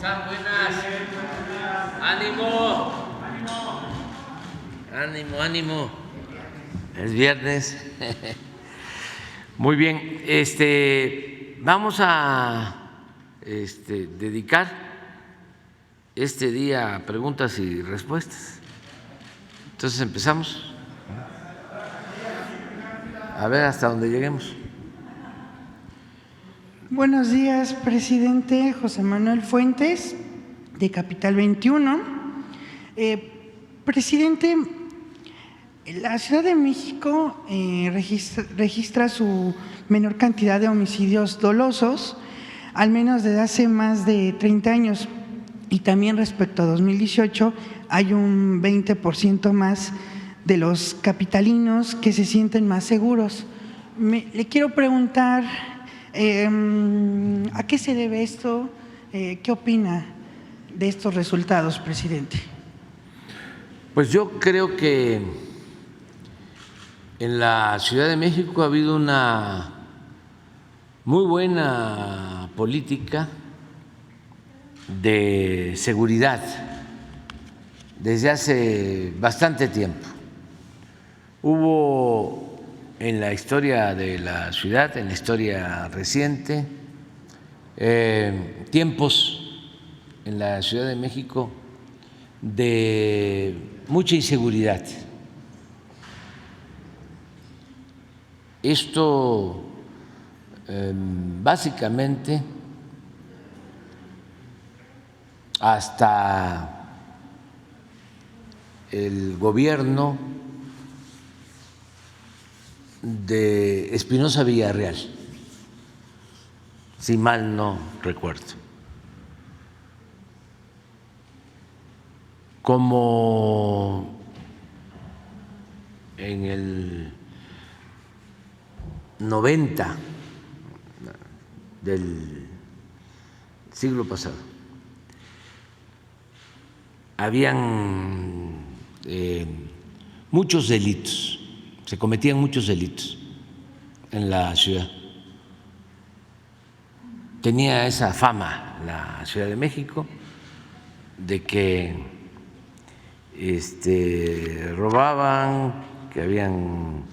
están? Buenas. Ánimo. Ánimo, ánimo. Es viernes. Muy bien. Vamos a dedicar este día a preguntas y respuestas. Entonces empezamos. A ver hasta dónde lleguemos. Buenos días, presidente. José Manuel Fuentes, de Capital 21. Presidente, la Ciudad de México registra su menor cantidad de homicidios dolosos, al menos desde hace más de 30 años. Y también respecto a 2018, hay un 20% más de los capitalinos que se sienten más seguros. Le quiero preguntar, ¿a qué se debe esto? ¿Qué opina de estos resultados, presidente? Pues yo creo que en la Ciudad de México ha habido una muy buena política de seguridad desde hace bastante tiempo. Hubo en la historia de la ciudad, en la historia reciente, tiempos en la Ciudad de México de mucha inseguridad. Esto básicamente hasta el gobierno de Espinosa Villarreal, si mal no recuerdo. Como en el 90 del siglo pasado habían muchos delitos, se cometían muchos delitos en la ciudad. Tenía esa fama la Ciudad de México de que robaban, que habían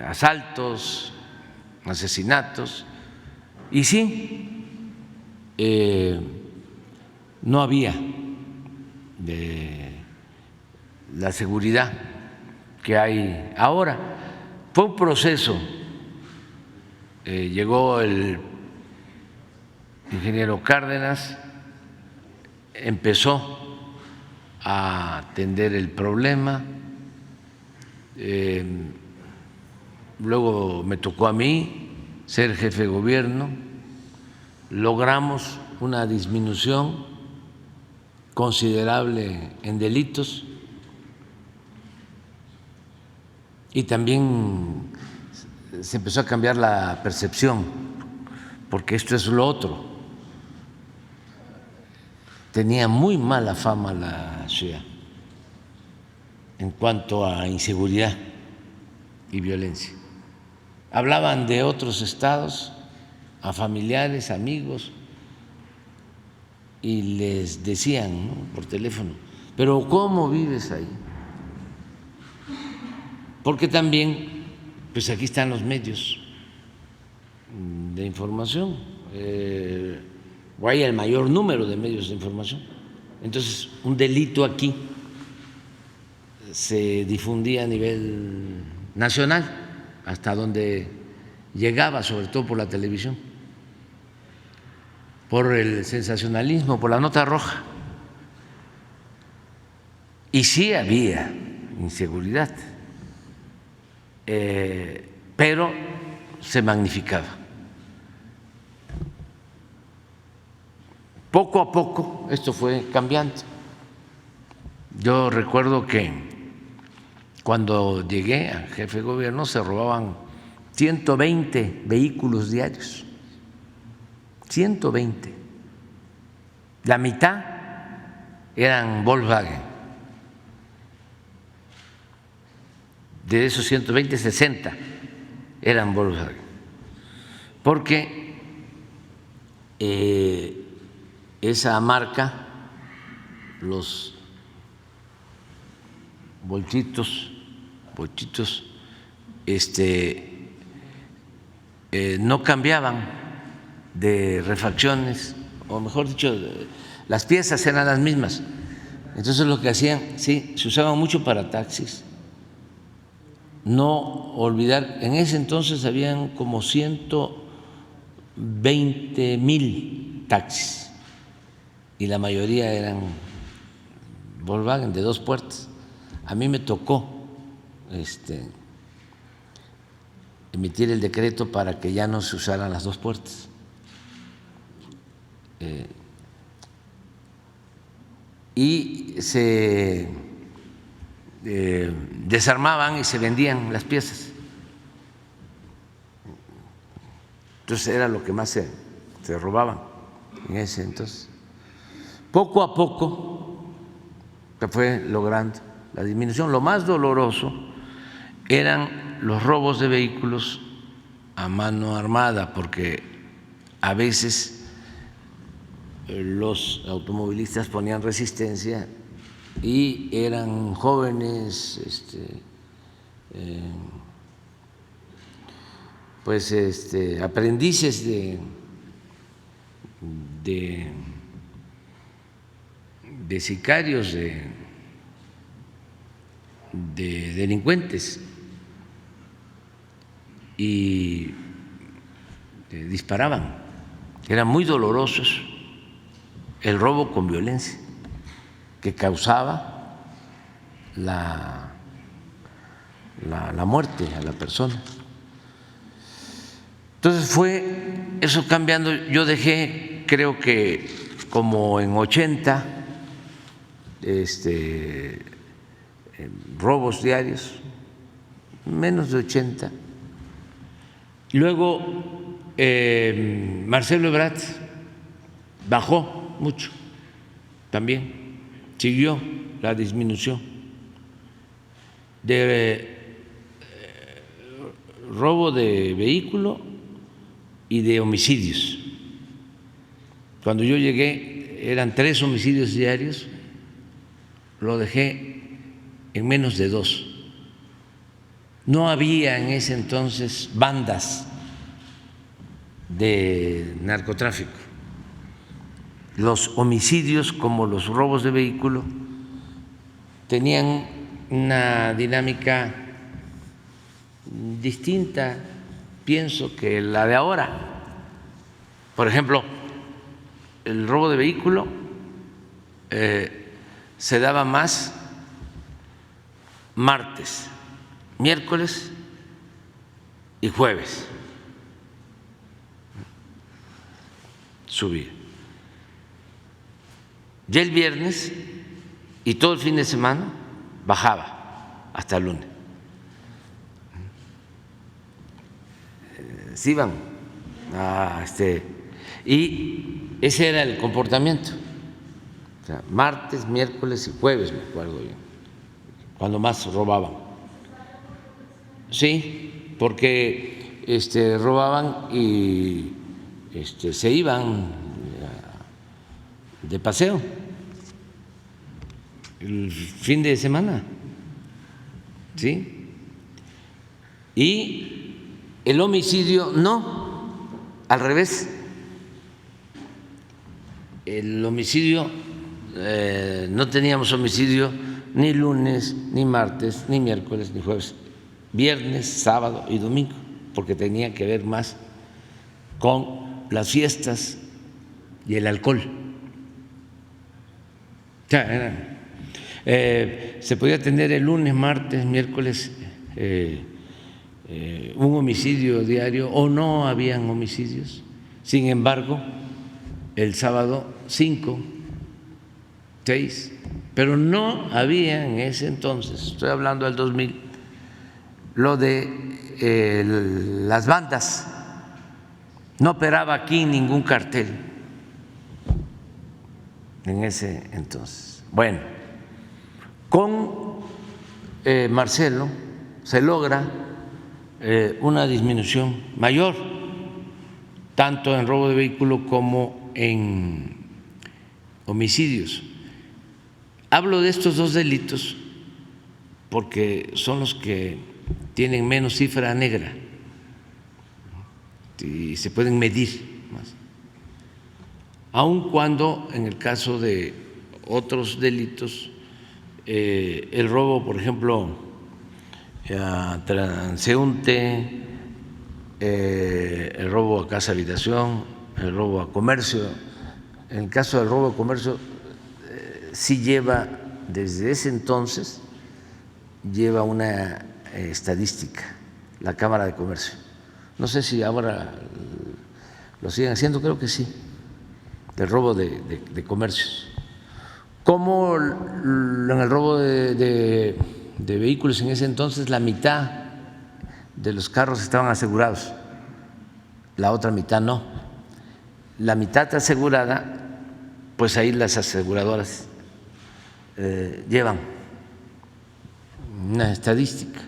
asaltos, asesinatos, y sí, no había de la seguridad que hay ahora. Fue un proceso. Llegó el ingeniero Cárdenas, empezó a atender el problema, luego me tocó a mí ser jefe de gobierno, logramos una disminución considerable en delitos y también se empezó a cambiar la percepción, porque esto es lo otro. Tenía muy mala fama la ciudad en cuanto a inseguridad y violencia. Hablaban de otros estados a familiares, amigos, y les decían, ¿no?, por teléfono, pero ¿cómo vives ahí? Porque también, pues aquí están los medios de información, o hay el mayor número de medios de información. Entonces, un delito aquí se difundía a nivel nacional, hasta donde llegaba, sobre todo por la televisión, por el sensacionalismo, por la nota roja. Y sí había inseguridad, pero se magnificaba. Poco a poco esto fue cambiando. Yo recuerdo que cuando llegué a jefe de gobierno se robaban 120 vehículos diarios, 120. La mitad eran Volkswagen. De esos 120, 60 eran Volkswagen. Porque esa marca, los bolsitos, no cambiaban de refacciones, o mejor dicho, las piezas eran las mismas. Entonces lo que hacían, sí, se usaban mucho para taxis. No olvidar, en ese entonces habían como 120,000 taxis y la mayoría eran Volkswagen de 2 puertas. A mí me tocó emitir el decreto para que ya no se usaran las 2 puertas. Y se desarmaban y se vendían las piezas. Entonces era lo que más se robaban en ese entonces. Poco a poco se fue logrando la disminución. Lo más doloroso eran los robos de vehículos a mano armada, porque a veces los automovilistas ponían resistencia y eran jóvenes, aprendices de sicarios, de delincuentes, y disparaban. Eran muy dolorosos el robo con violencia que causaba la muerte a la persona. Entonces fue eso cambiando. Yo dejé, creo que como en 80 robos diarios, menos de 80. Luego Marcelo Ebrard bajó mucho también, siguió la disminución de robo de vehículo y de homicidios. Cuando yo llegué eran 3 homicidios diarios, lo dejé en menos de 2. No había en ese entonces bandas de narcotráfico. Los homicidios, como los robos de vehículo, tenían una dinámica distinta, pienso, que la de ahora. Por ejemplo, el robo de vehículo se daba más martes, miércoles y jueves. Subía. Ya el viernes y todo el fin de semana bajaba hasta el lunes. Se iban y ese era el comportamiento. O sea, martes, miércoles y jueves, me acuerdo bien, cuando más robaban. Sí, porque robaban y se iban de paseo el fin de semana, ¿sí? Y el homicidio no, al revés. El homicidio, no teníamos homicidio ni lunes, ni martes, ni miércoles, ni jueves, viernes, sábado y domingo, porque tenía que ver más con las fiestas y el alcohol. O sea, se podía tener el lunes, martes, miércoles un homicidio diario o no habían homicidios. Sin embargo, el sábado 5, 6, pero no había en ese entonces, estoy hablando del 2000, lo de las bandas. No operaba aquí ningún cartel en ese entonces. Bueno, con Marcelo se logra una disminución mayor, tanto en robo de vehículo como en homicidios. Hablo de estos dos delitos porque son los que tienen menos cifra negra y se pueden medir más. Aun cuando en el caso de otros delitos, el robo, por ejemplo, a transeúnte, el robo a casa habitación, el robo a comercio, en el caso del robo a comercio, sí lleva, desde ese entonces, lleva una estadística, la Cámara de Comercio. No sé si ahora lo siguen haciendo, creo que sí, del robo de comercios. Como en el robo de vehículos en ese entonces, la mitad de los carros estaban asegurados, la otra mitad no. La mitad asegurada, pues ahí las aseguradoras llevan una estadística.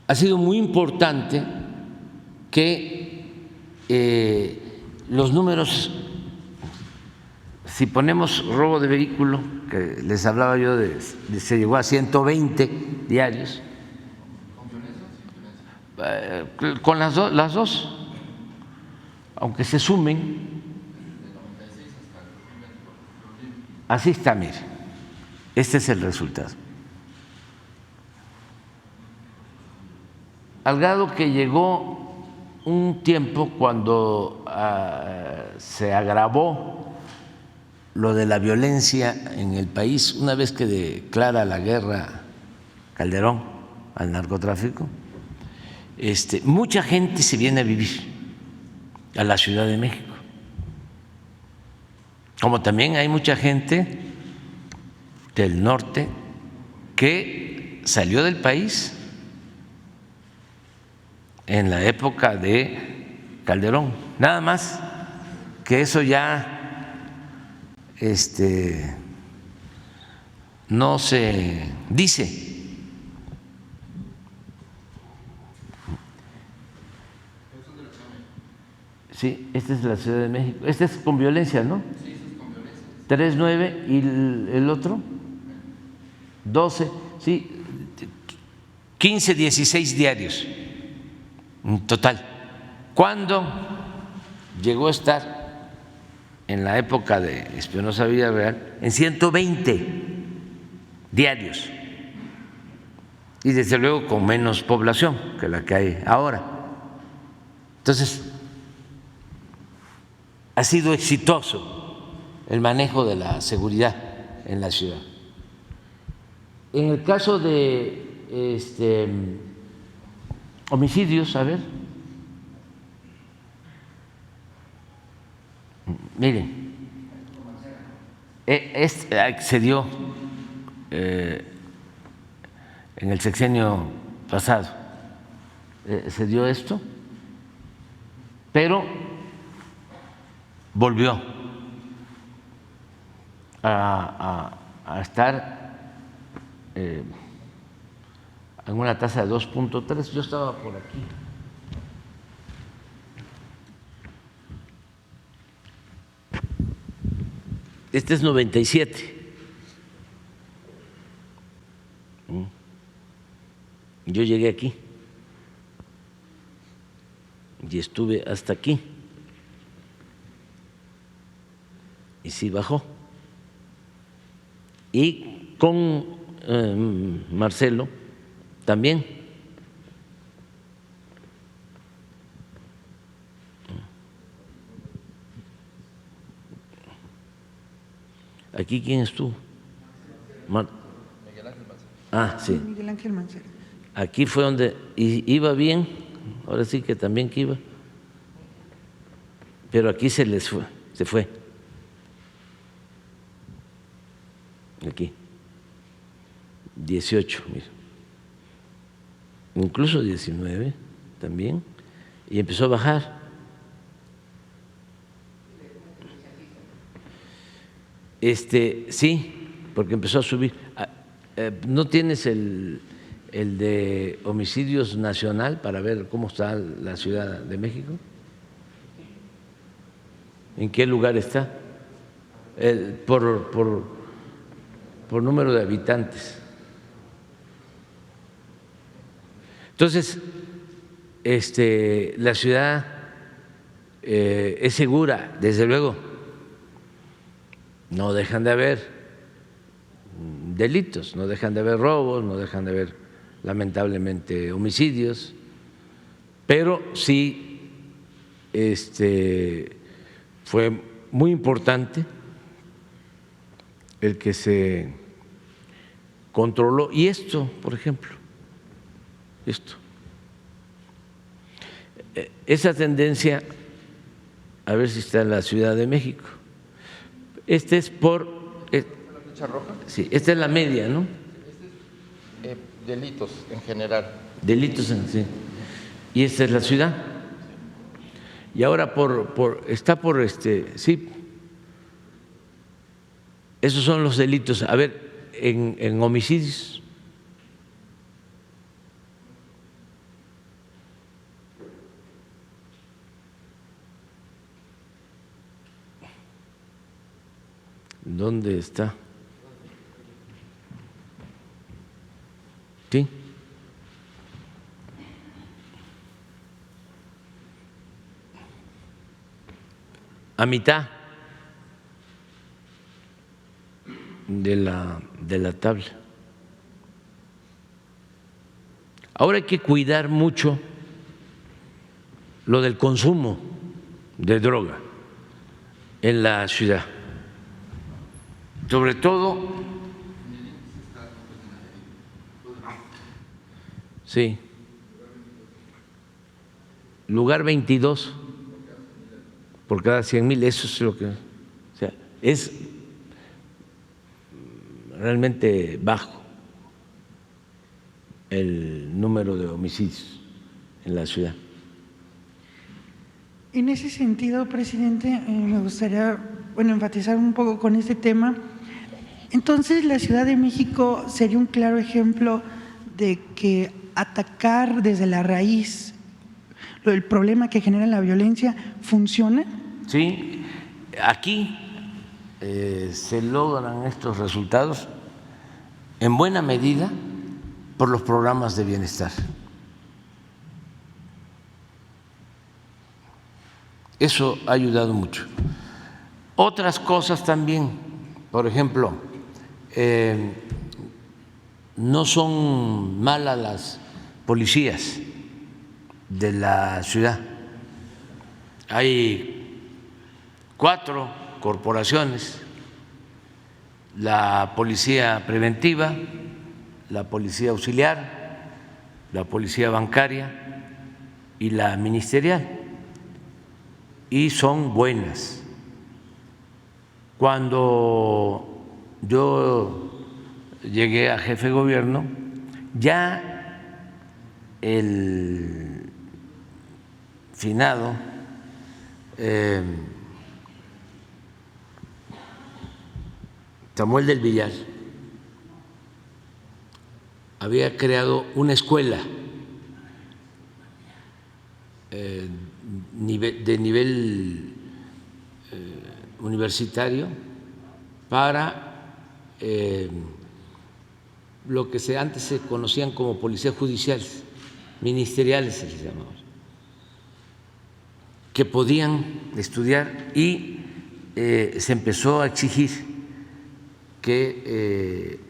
Ha sido muy importante que los números, si ponemos robo de vehículo, que les hablaba yo se llegó a 120 diarios, con las dos, aunque se sumen, así está, mire, este es el resultado. Al grado que llegó un tiempo cuando se agravó lo de la violencia en el país, una vez que declara la guerra Calderón al narcotráfico, mucha gente se viene a vivir a la Ciudad de México, como también hay mucha gente del norte que salió del país en la época de Calderón, nada más que eso ya no se dice. Sí, esta es la Ciudad de México. Este es con violencia, ¿no? Sí, este es con violencia. 3-9 y el otro 12, sí, 15-16 diarios en total. ¿Cuándo llegó a estar en la época de Espinosa Villarreal? En 120 diarios, y desde luego con menos población que la que hay ahora. Entonces, ha sido exitoso el manejo de la seguridad en la ciudad. En el caso de homicidios, a ver, miren, se dio en el sexenio pasado, se dio esto, pero volvió a estar en una tasa de 2.3. Yo estaba por aquí. Este es 97. Yo llegué aquí y estuve hasta aquí. Y sí bajó. Y con Marcelo también. ¿Aquí quién estuvo? Miguel Ángel Mancera. Ah, sí. Miguel Ángel Mancera. Aquí fue donde iba bien, ahora sí que también que iba, pero aquí se fue. Aquí, 18, mira, incluso 19 también, y empezó a bajar. Sí, porque empezó a subir. ¿No tienes el de homicidios nacional para ver cómo está la Ciudad de México? ¿En qué lugar está? por número de habitantes. Entonces, la ciudad es segura, desde luego. No dejan de haber delitos, no dejan de haber robos, no dejan de haber lamentablemente homicidios, pero sí fue muy importante el que se controló. Y esto, por ejemplo, esa tendencia, a ver si está en la Ciudad de México. Este es por… ¿La flecha roja? Sí, esta es la media, ¿no? Delitos en general. Delitos sí. Y esta es la ciudad. Y ahora está por sí. Esos son los delitos. A ver, en homicidios. ¿Dónde está? Sí. A mitad de la tabla. Ahora hay que cuidar mucho lo del consumo de droga en la ciudad. Sobre todo, sí, lugar 22 por cada 100,000, eso es lo que, o sea, es realmente bajo el número de homicidios en la ciudad. En ese sentido, presidente, me gustaría enfatizar un poco con este tema. Entonces, la Ciudad de México sería un claro ejemplo de que atacar desde la raíz el problema que genera la violencia funciona. Sí, aquí se logran estos resultados en buena medida por los programas de bienestar. Eso ha ayudado mucho. Otras cosas también, por ejemplo, no son malas las policías de la ciudad. Hay 4 corporaciones: la policía preventiva, la policía auxiliar, la policía bancaria y la ministerial, y son buenas. Cuando yo llegué a jefe de gobierno, ya el finado Samuel del Villar había creado una escuela de nivel universitario para lo que antes se conocían como policías judiciales, ministeriales se les llamaba, que podían estudiar, y se empezó a exigir que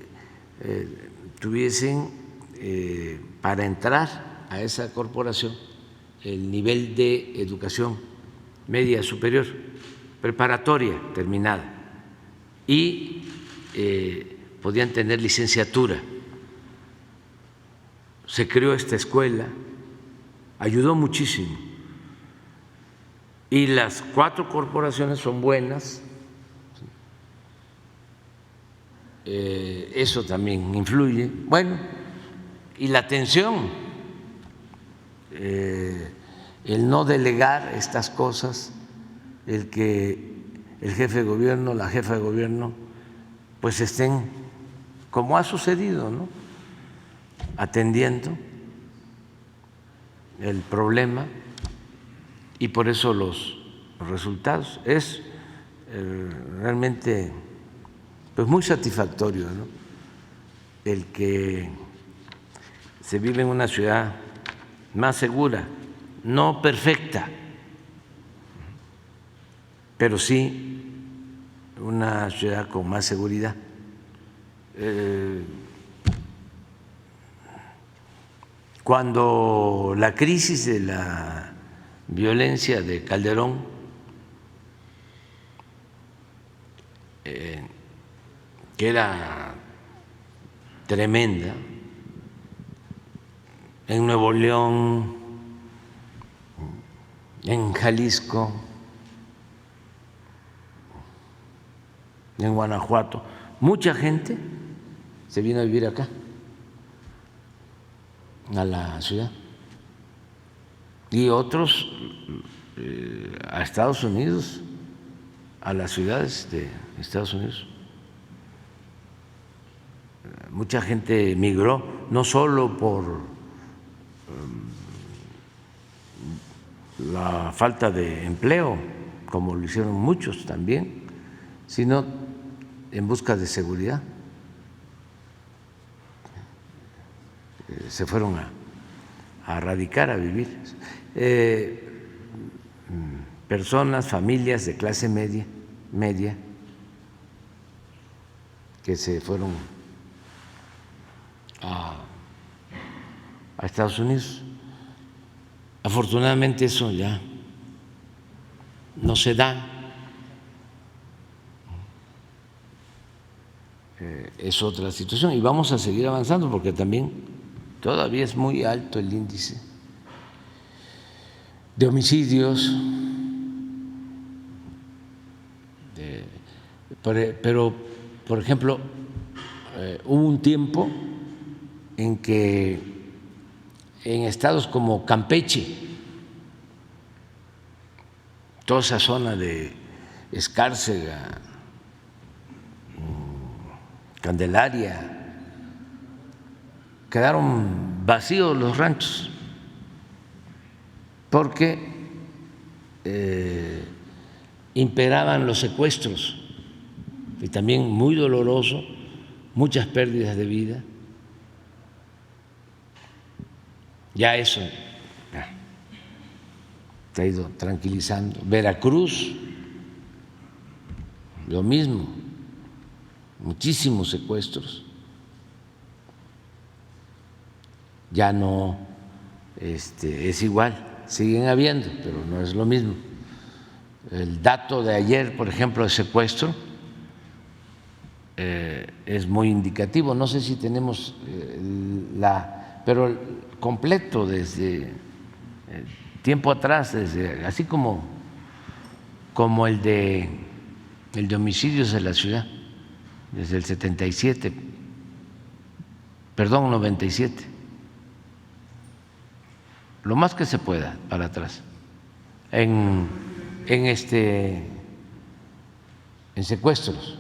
tuviesen para entrar a esa corporación el nivel de educación media superior, preparatoria terminada, y podían tener licenciatura. Se creó esta escuela, ayudó muchísimo, y las 4 corporaciones son buenas. Eso también influye. Bueno, y la atención, el no delegar estas cosas, el que el jefe de gobierno, la jefa de gobierno, pues estén, como ha sucedido, ¿no?, atendiendo el problema, y por eso los resultados. Es realmente pues muy satisfactorio, ¿no? El que se vive en una ciudad más segura, no perfecta, pero sí una ciudad con más seguridad. Cuando la crisis de la violencia de Calderón que era tremenda, en Nuevo León, en Jalisco, en Guanajuato, mucha gente se vino a vivir acá, a la ciudad, y otros a Estados Unidos, a las ciudades de Estados Unidos. Mucha gente migró, no solo por la falta de empleo, como lo hicieron muchos también, sino en busca de seguridad. Se fueron a radicar, a vivir. Personas, familias de clase media, que se fueron a Estados Unidos. Afortunadamente eso ya no se da. Es otra situación y vamos a seguir avanzando porque también todavía es muy alto el índice de homicidios, pero por ejemplo hubo un tiempo en que en estados como Campeche, toda esa zona de Escárcega, Candelaria, quedaron vacíos los ranchos porque imperaban los secuestros y también muy doloroso, muchas pérdidas de vida. Ya eso se ha ido tranquilizando. Veracruz, lo mismo, muchísimos secuestros. Ya no es igual, siguen habiendo, pero no es lo mismo. El dato de ayer, por ejemplo, de secuestro, es muy indicativo. No sé si tenemos pero completo desde tiempo atrás, desde así como el de homicidios de la ciudad, desde el 97, perdón, 97, lo más que se pueda para atrás, en secuestros.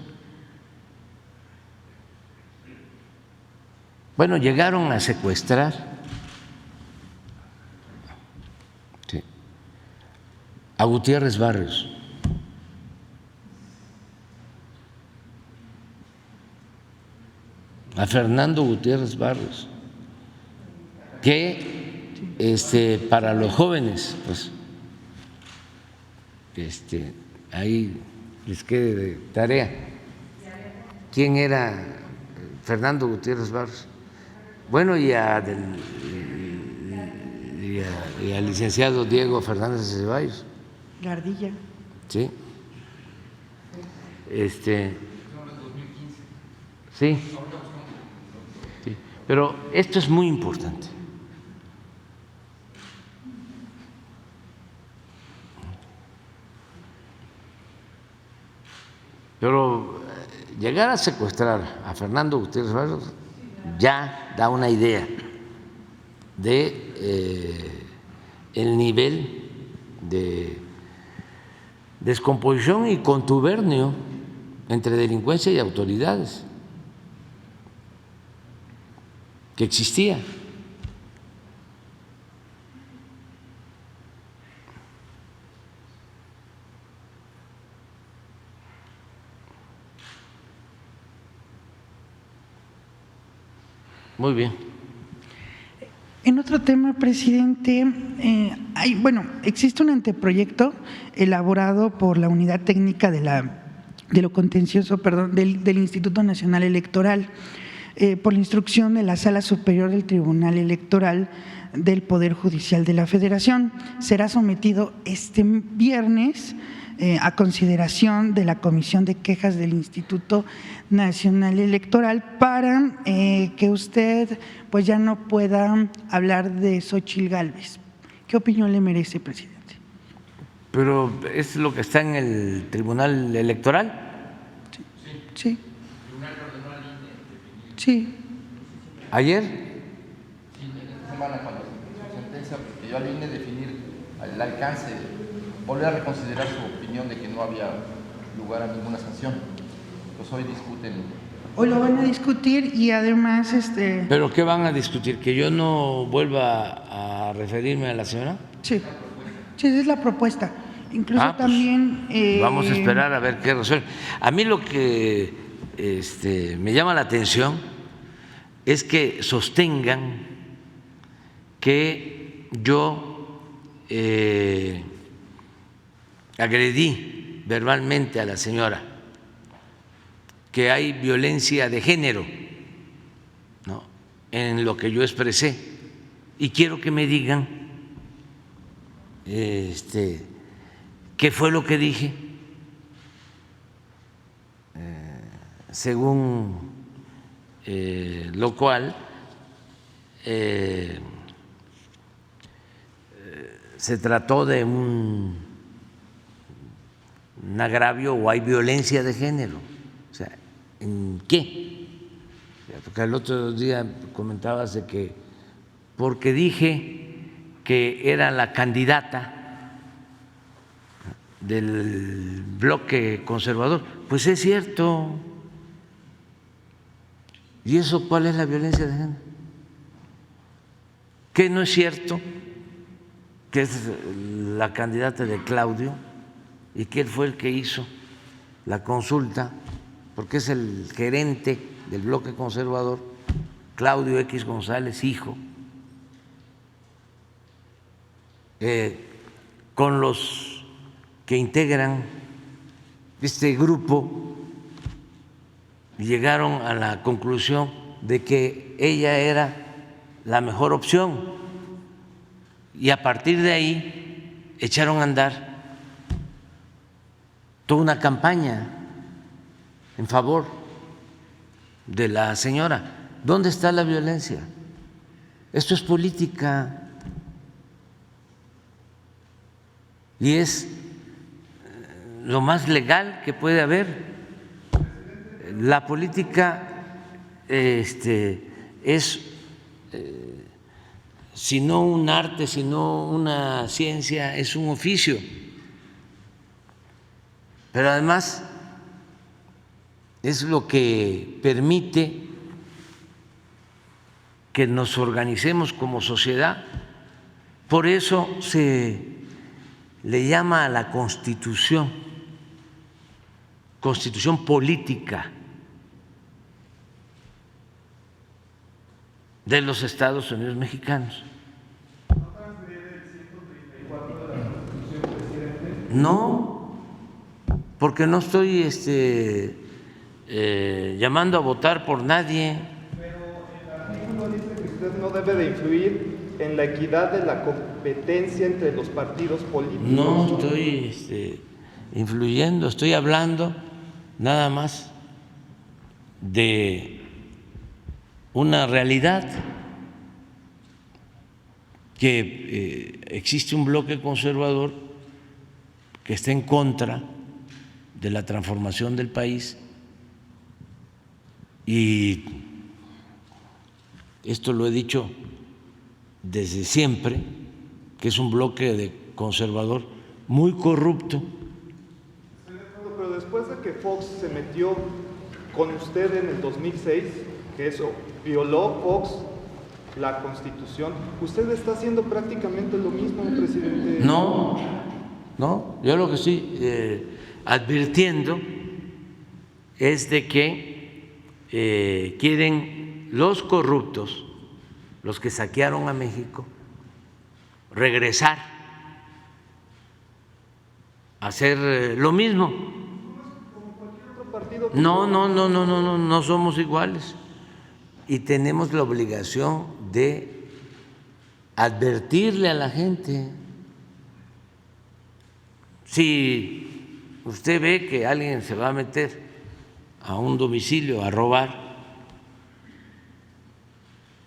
Bueno, llegaron a secuestrar a Gutiérrez Barrios, a Fernando Gutiérrez Barrios, que para los jóvenes, pues ahí les quede de tarea. ¿Quién era Fernando Gutiérrez Barrios? Bueno, y al licenciado Diego Fernández de Ceballos. Gardilla. Sí. Sí. Sí. Pero esto es muy importante. Pero llegar a secuestrar a Fernando Gutiérrez Barrios ya da una idea de el nivel de descomposición y contubernio entre delincuencia y autoridades que existía. Muy bien. En otro tema, presidente, existe un anteproyecto elaborado por la Unidad Técnica de lo Contencioso, del Instituto Nacional Electoral, por la instrucción de la Sala Superior del Tribunal Electoral del Poder Judicial de la Federación. Será sometido este viernes a consideración de la Comisión de Quejas del Instituto Nacional Electoral para que usted pues ya no pueda hablar de Xóchitl Gálvez. ¿Qué opinión le merece, presidente? Pero es lo que está en el Tribunal Electoral. Sí. Sí. ¿Ayer? Sí, esta semana cuando su sentencia pidió al INE definir el alcance, volver a reconsiderar su opinión de que no había lugar a ninguna sanción. Pues hoy discuten. Hoy lo van a discutir y además ¿Pero qué van a discutir? ¿Que yo no vuelva a referirme a la señora? Sí, esa es la propuesta. Incluso pues, también… vamos a esperar a ver qué resuelve. A mí lo que me llama la atención es que sostengan que yo agredí verbalmente a la señora, que hay violencia de género, ¿no?, en lo que yo expresé, y quiero que me digan qué fue lo que dije, según lo cual se trató de un agravio o hay violencia de género. O sea, ¿en qué? Porque el otro día comentabas de que porque dije que era la candidata del bloque conservador, pues es cierto. ¿Y eso cuál es la violencia de género? ¿Qué no es cierto que es la candidata de Claudio y que él fue el que hizo la consulta, porque es el gerente del bloque conservador, Claudio X González, hijo, con los que integran este grupo, llegaron a la conclusión de que ella era la mejor opción y a partir de ahí echaron a andar toda una campaña en favor de la señora. ¿Dónde está la violencia? Esto es política y es lo más legal que puede haber. La política es, si no un arte, si no una ciencia, es un oficio. Pero además es lo que permite que nos organicemos como sociedad. Por eso se le llama a la Constitución, Constitución política de los Estados Unidos mexicanos. No, porque no estoy llamando a votar por nadie. Pero el artículo dice que usted no debe de influir en la equidad de la competencia entre los partidos políticos. No estoy influyendo, estoy hablando nada más de una realidad, que existe un bloque conservador que está en contra de la transformación del país y esto lo he dicho desde siempre, que es un bloque de conservador muy corrupto. Pero después de que Fox se metió con usted en el 2006, que eso violó Fox la Constitución, usted está haciendo prácticamente lo mismo, presidente. No, yo lo que estoy advirtiendo es de que quieren los corruptos, los que saquearon a México, regresar a hacer lo mismo. No somos iguales y tenemos la obligación de advertirle a la gente. Si usted ve que alguien se va a meter a un domicilio a robar,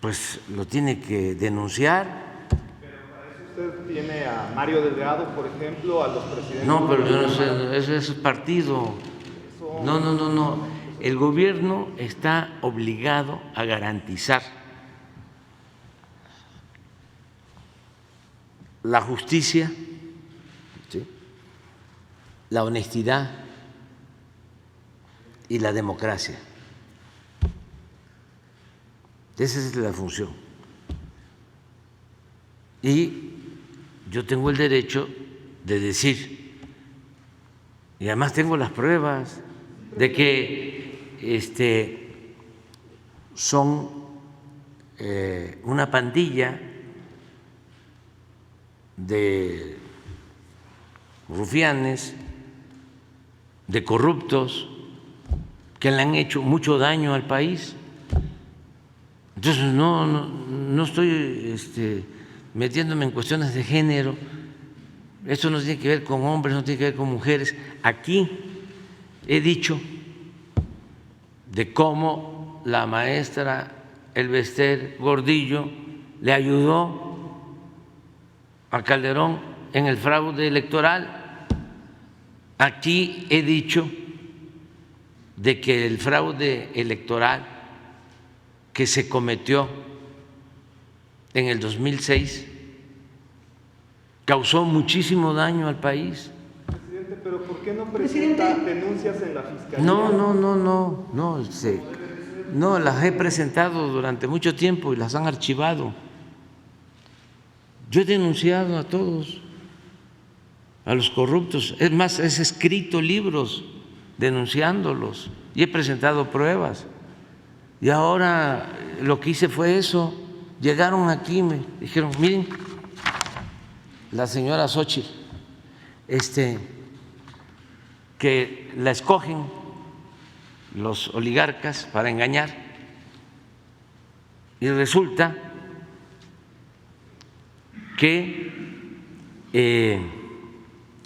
pues lo tiene que denunciar. Pero para eso usted tiene a Mario Delgado, por ejemplo, a los presidentes. No, pero yo no sé, eso es partido. No. El gobierno está obligado a garantizar la justicia, ¿sí?, la honestidad y la democracia. Esa es la función. Y yo tengo el derecho de decir, y además tengo las pruebas de que son una pandilla de rufianes, de corruptos que le han hecho mucho daño al país. Entonces no estoy metiéndome en cuestiones de género. Esto no tiene que ver con hombres, no tiene que ver con mujeres. Aquí he dicho de cómo la maestra Elbester Gordillo le ayudó a Calderón en el fraude electoral. Aquí he dicho de que el fraude electoral que se cometió en el 2006 causó muchísimo daño al país. Presidente, pero ¿por qué no presenta denuncias en la Fiscalía? No, las he presentado durante mucho tiempo y las han archivado. Yo he denunciado a todos, a los corruptos. Es más, he escrito libros denunciándolos y he presentado pruebas. Y ahora lo que hice fue eso. Llegaron aquí y me dijeron, miren, la señora Xóchitl, que la escogen los oligarcas para engañar, y resulta que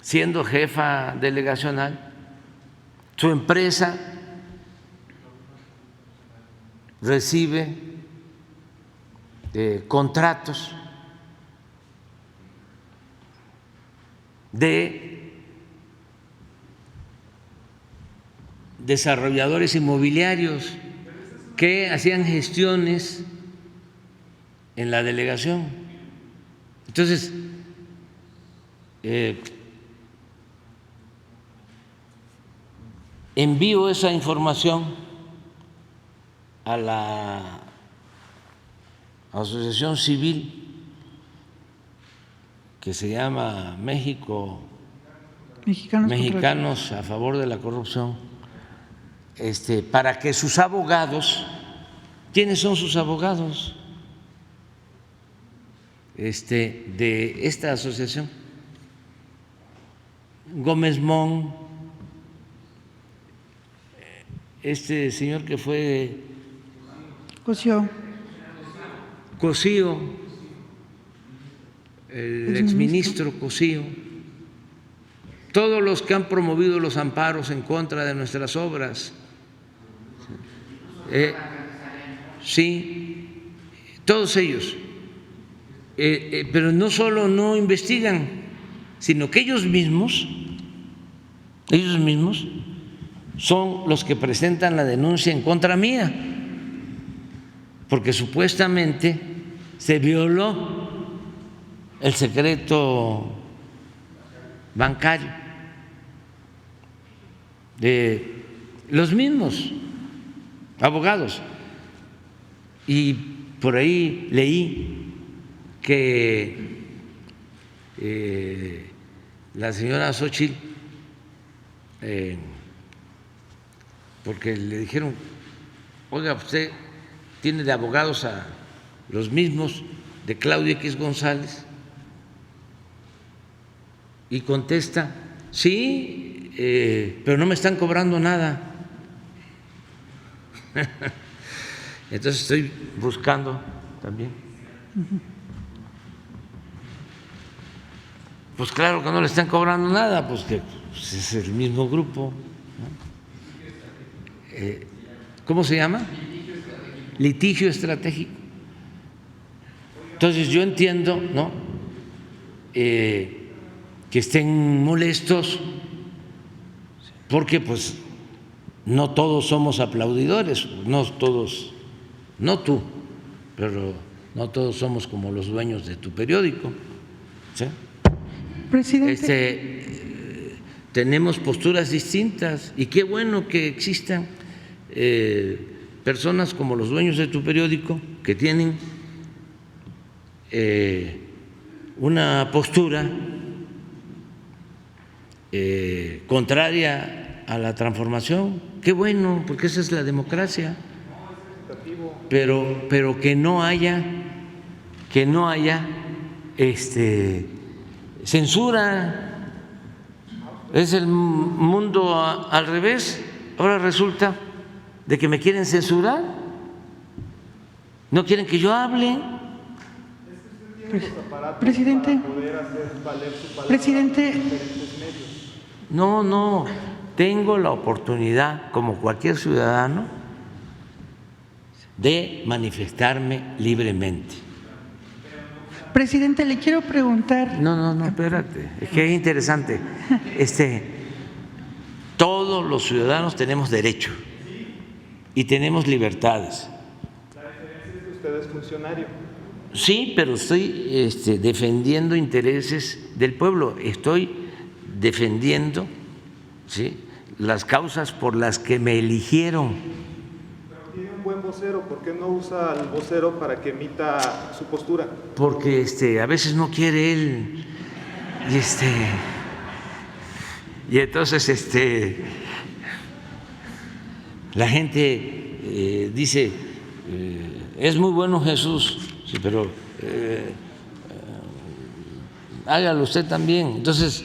siendo jefa delegacional, su empresa recibe contratos de desarrolladores inmobiliarios que hacían gestiones en la delegación. Entonces, envío esa información a la asociación civil que se llama Mexicanos a favor de la corrupción, para que sus abogados, ¿quiénes son sus abogados de esta asociación? Gómez Mon, este señor que fue Cosío, el exministro Cosío, todos los que han promovido los amparos en contra de nuestras obras, sí, todos ellos, pero no solo no investigan, sino que ellos mismos son los que presentan la denuncia en contra mía, porque supuestamente se violó el secreto bancario de los mismos abogados. Y por ahí leí que la señora Xóchitl, porque le dijeron, oiga, usted tiene de abogados a los mismos de Claudio X González y contesta, sí, pero no me están cobrando nada. Entonces estoy buscando también. Pues claro que no le están cobrando nada, pues que pues es el mismo grupo, ¿no? ¿Cómo se llama? Litigio estratégico. Entonces yo entiendo, ¿no? Que estén molestos porque pues no todos somos aplaudidores, no todos, no tú, pero no todos somos como los dueños de tu periódico, ¿sí? Presidente. Tenemos posturas distintas y qué bueno que existan personas como los dueños de tu periódico que tienen una postura contraria a la transformación. Qué bueno, porque esa es la democracia. Pero que no haya censura. Es el mundo al revés. Ahora resulta de que me quieren censurar, no quieren que yo hable. Presidente. Presidente. No, tengo la oportunidad, como cualquier ciudadano, de manifestarme libremente. Presidente, le quiero preguntar. No, espérate, es que es interesante. Todos los ciudadanos tenemos derecho y tenemos libertades. La diferencia es que usted es funcionario. Sí, pero estoy defendiendo intereses del pueblo, estoy defendiendo, ¿sí?, las causas por las que me eligieron. Pero tiene un buen vocero, ¿por qué no usa al vocero para que emita su postura? Porque a veces no quiere él y entonces la gente dice es muy bueno Jesús, sí, pero hágalo usted también. Entonces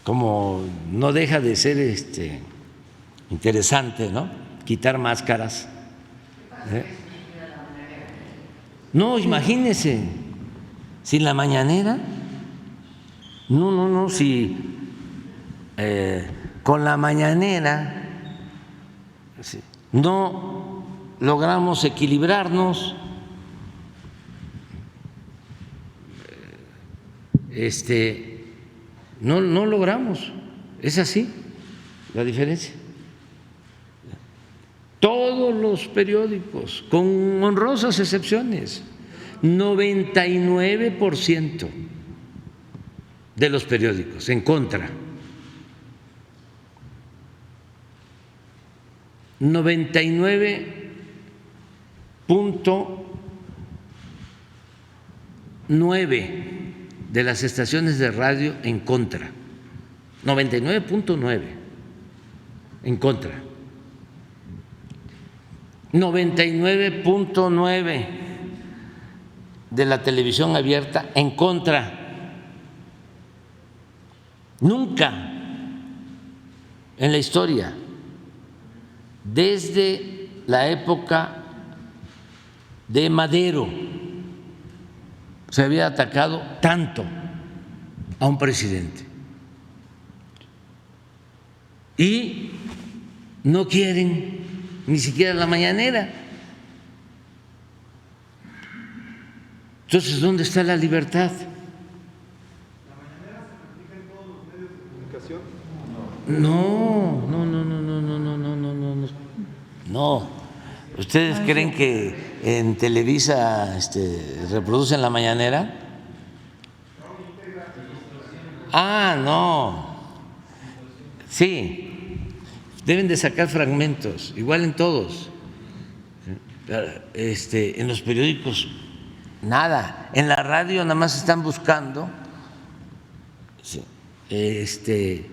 como no deja de ser interesante, ¿no?, quitar máscaras. No, imagínese, sin la mañanera, no, si con la mañanera no logramos equilibrarnos, no logramos, es así la diferencia. Todos los periódicos, con honrosas excepciones, 99% de los periódicos en contra, 99.9 de las estaciones de radio en contra, 99.9 en contra, 99.9 de la televisión abierta en contra. Nunca en la historia, desde la época de Madero, se había atacado tanto a un presidente. Y no quieren ni siquiera la mañanera. Entonces, ¿dónde está la libertad? ¿La mañanera se practica en todos los medios de comunicación? No. ¿Ustedes creen que en Televisa reproducen la mañanera? No. Sí, deben de sacar fragmentos, igual en todos. En los periódicos nada, en la radio nada más están buscando qué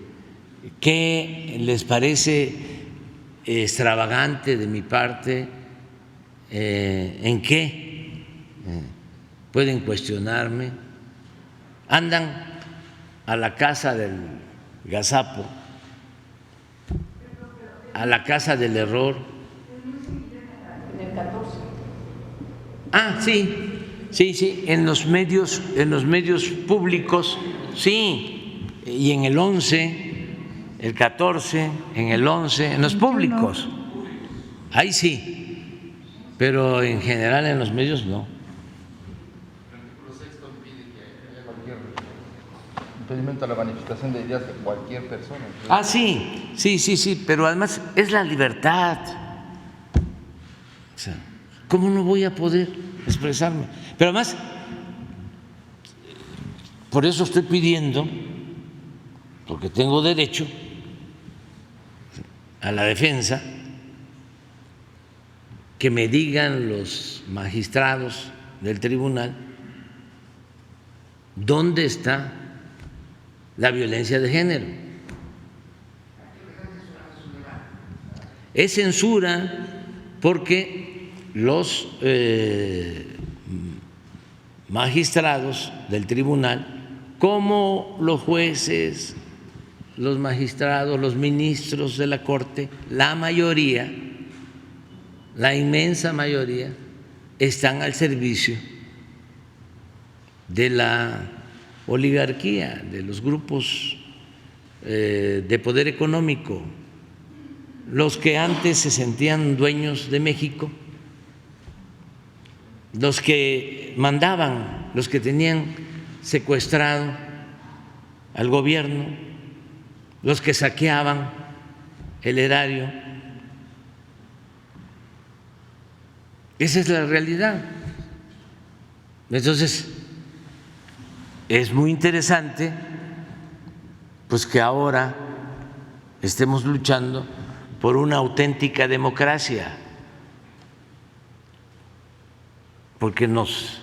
les parece extravagante de mi parte, en qué pueden cuestionarme. Andan a la casa del gazapo, a la casa del error. En el 14. Ah, sí, en los medios públicos, sí, y en el 11, el 14, en el 11, en los públicos, ahí sí, pero en general en los medios no. Impedimento a la manifestación de ideas de cualquier persona. Ah, sí, pero además es la libertad. O sea, ¿cómo no voy a poder expresarme? Pero además, por eso estoy pidiendo, porque tengo derecho a la defensa, que me digan los magistrados del tribunal dónde está la violencia de género. Es censura porque los magistrados del tribunal, como los jueces, los magistrados, los ministros de la Corte, la mayoría, la inmensa mayoría, están al servicio de la oligarquía, de los grupos de poder económico, los que antes se sentían dueños de México, los que mandaban, los que tenían secuestrado al gobierno, los que saqueaban el erario. Esa es la realidad. Entonces, es muy interesante pues que ahora estemos luchando por una auténtica democracia, porque nos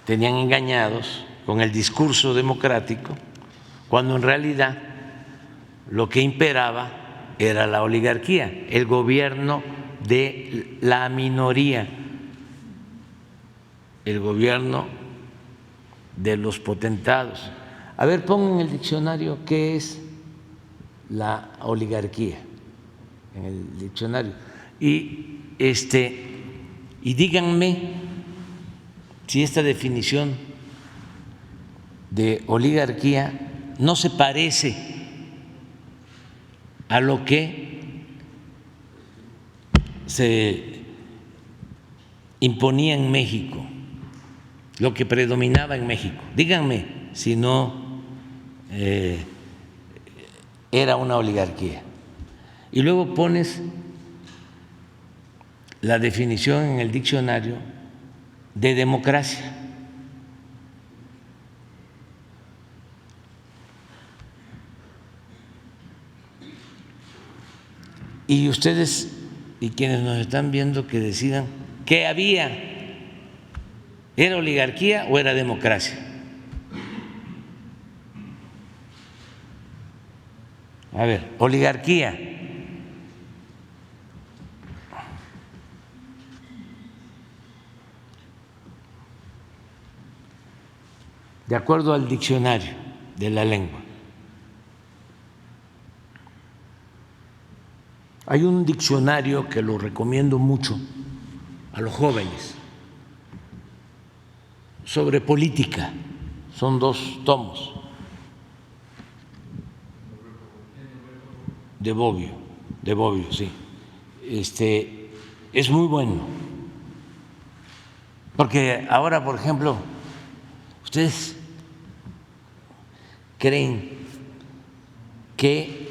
tenían engañados con el discurso democrático, cuando en realidad lo que imperaba era la oligarquía, el gobierno de la minoría, el gobierno de los potentados. A ver, pongan en el diccionario qué es la oligarquía, en el diccionario, y díganme si esta definición de oligarquía no se parece a lo que se imponía en México, lo que predominaba en México. Díganme si no era una oligarquía. Y luego pones la definición en el diccionario de democracia. Y ustedes y quienes nos están viendo que decidan qué había. ¿Era oligarquía o era democracia? A ver, oligarquía. De acuerdo al diccionario de la lengua. Hay un diccionario que lo recomiendo mucho a los jóvenes, sobre política, son 2 tomos, de Bobbio, sí. Es muy bueno, porque ahora, por ejemplo, ustedes creen que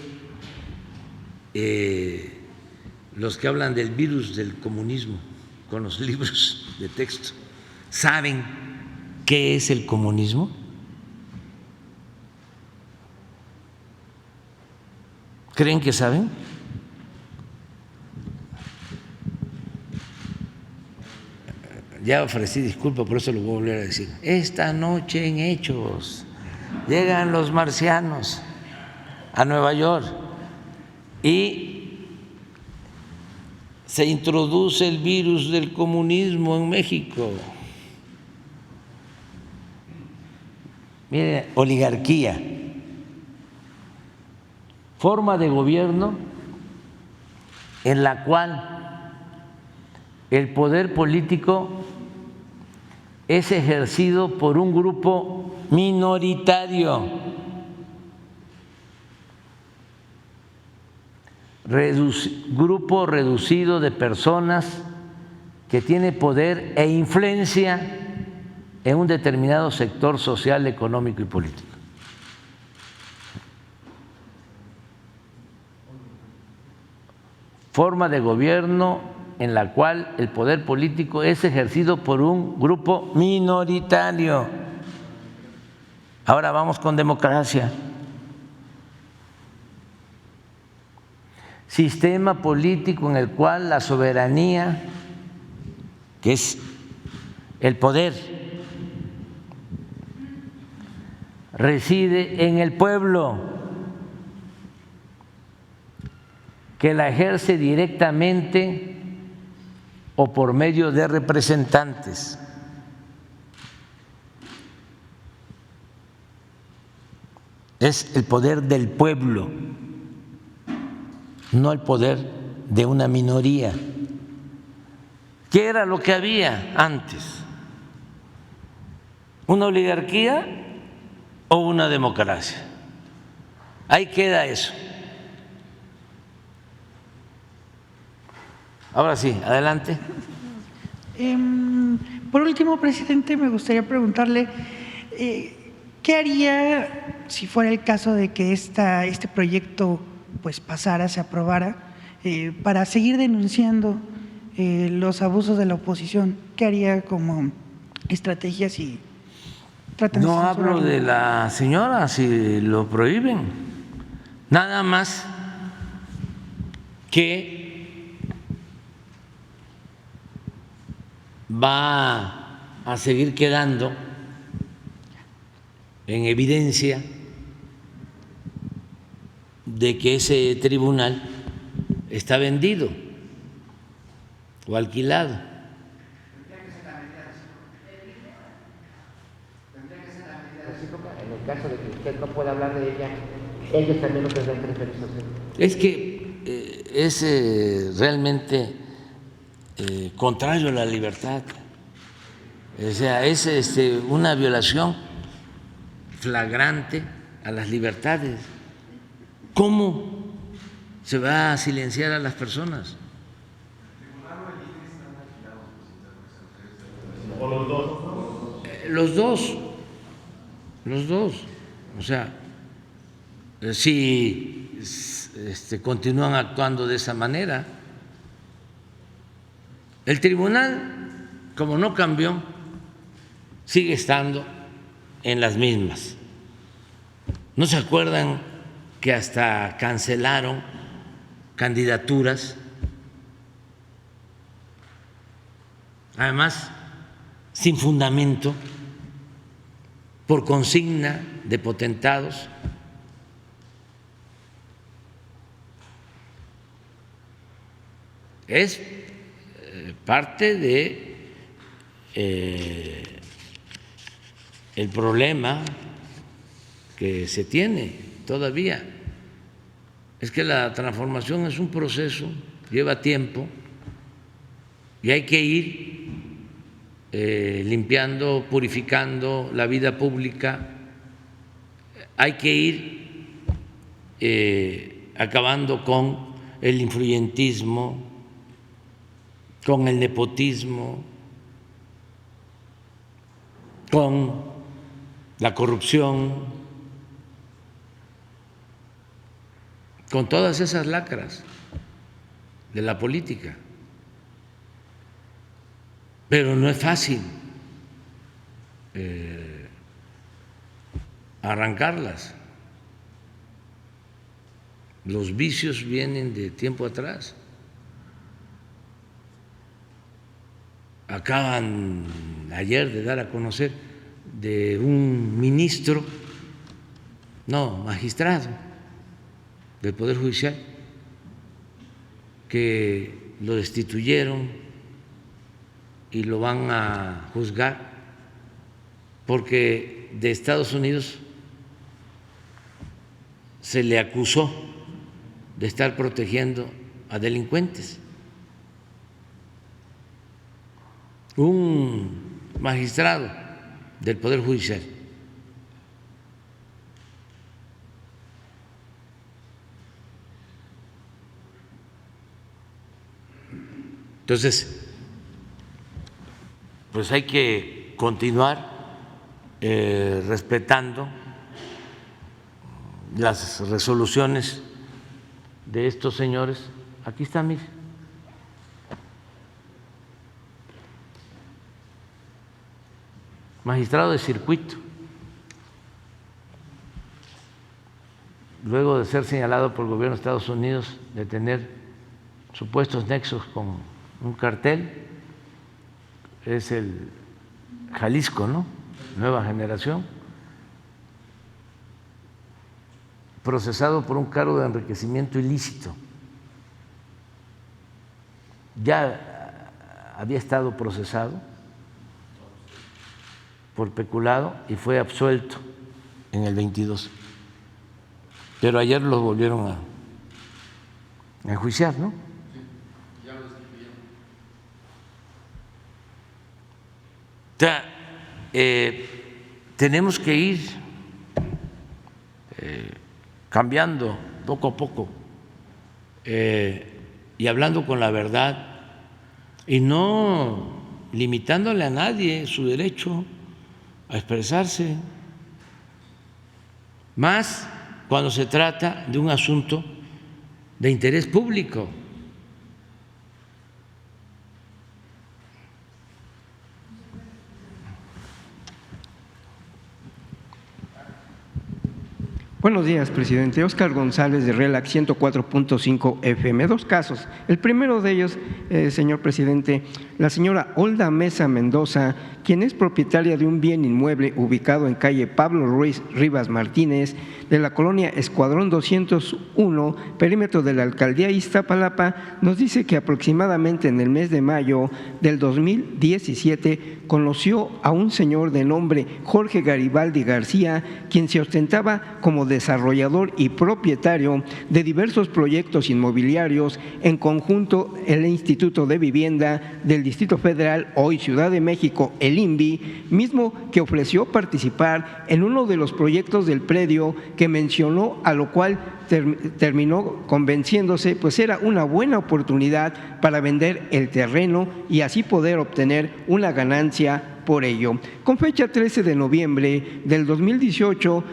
los que hablan del virus del comunismo con los libros de texto saben qué es el comunismo. ¿Creen que saben? Ya ofrecí disculpas, por eso lo voy a volver a decir. Esta noche en Hechos llegan los marcianos a Nueva York y se introduce el virus del comunismo en México. Mire, oligarquía, forma de gobierno en la cual el poder político es ejercido por un grupo minoritario, grupo reducido de personas que tiene poder e influencia en un determinado sector social, económico y político. Forma de gobierno en la cual el poder político es ejercido por un grupo minoritario. Ahora vamos con democracia. Sistema político en el cual la soberanía, que es el poder, reside en el pueblo, que la ejerce directamente o por medio de representantes. Es el poder del pueblo, no el poder de una minoría. ¿Qué era lo que había antes? ¿Una oligarquía o una democracia? Ahí queda eso. Ahora sí, adelante. Por último, presidente, me gustaría preguntarle ¿qué haría si fuera el caso de que este proyecto pues pasara, se aprobara, para seguir denunciando los abusos de la oposición? ¿Qué haría como estrategia si tratan de No censurarlo? hablo de la señora si lo prohíben, nada más que va a seguir quedando en evidencia de que ese tribunal está vendido o alquilado. En el caso de que usted no pueda hablar de ella, ellos también no tendrán que referirse a usted. Es que es realmente contrario a la libertad. O sea, es una violación flagrante a las libertades. ¿Cómo se va a silenciar a las personas? Los dos. O sea, si continúan actuando de esa manera, el tribunal, como no cambió, sigue estando en las mismas. ¿No se acuerdan que hasta cancelaron candidaturas? Además, sin fundamento, por consigna de potentados. Es parte de el problema que se tiene todavía. Es que la transformación es un proceso, lleva tiempo y hay que ir limpiando, purificando la vida pública, hay que ir acabando con el influyentismo, con el nepotismo, con la corrupción, con todas esas lacras de la política. Pero no es fácil arrancarlas. Los vicios vienen de tiempo atrás. Acaban ayer de dar a conocer de un magistrado del Poder Judicial, que lo destituyeron y lo van a juzgar porque de Estados Unidos se le acusó de estar protegiendo a delincuentes. Un magistrado del Poder Judicial. Entonces, pues hay que continuar respetando las resoluciones de estos señores. Aquí está, mire. Magistrado de circuito. Luego de ser señalado por el gobierno de Estados Unidos de tener supuestos nexos con un cartel, es el Jalisco, ¿no? Nueva Generación, procesado por un cargo de enriquecimiento ilícito. Ya había estado procesado por peculado y fue absuelto en el 22. Pero ayer lo volvieron a enjuiciar, ¿no? O sea, tenemos que ir cambiando poco a poco y hablando con la verdad y no limitándole a nadie su derecho a expresarse, más cuando se trata de un asunto de interés público. Buenos días, presidente. Óscar González, de RELAC 104.5 FM. Dos casos. El primero de ellos, señor presidente, la señora Olda Mesa Mendoza, quien es propietaria de un bien inmueble ubicado en calle Pablo Ruiz Rivas Martínez, de la colonia Escuadrón 201, perímetro de la alcaldía Iztapalapa, nos dice que aproximadamente en el mes de mayo del 2017 conoció a un señor de nombre Jorge Garibaldi García, quien se ostentaba como desarrollador y propietario de diversos proyectos inmobiliarios, en conjunto el Instituto de Vivienda del Distrito Federal, hoy Ciudad de México, el INVI, mismo que ofreció participar en uno de los proyectos del predio que mencionó, a lo cual terminó convenciéndose, pues era una buena oportunidad para vender el terreno y así poder obtener una ganancia por ello. Con fecha 13 de noviembre del 2018,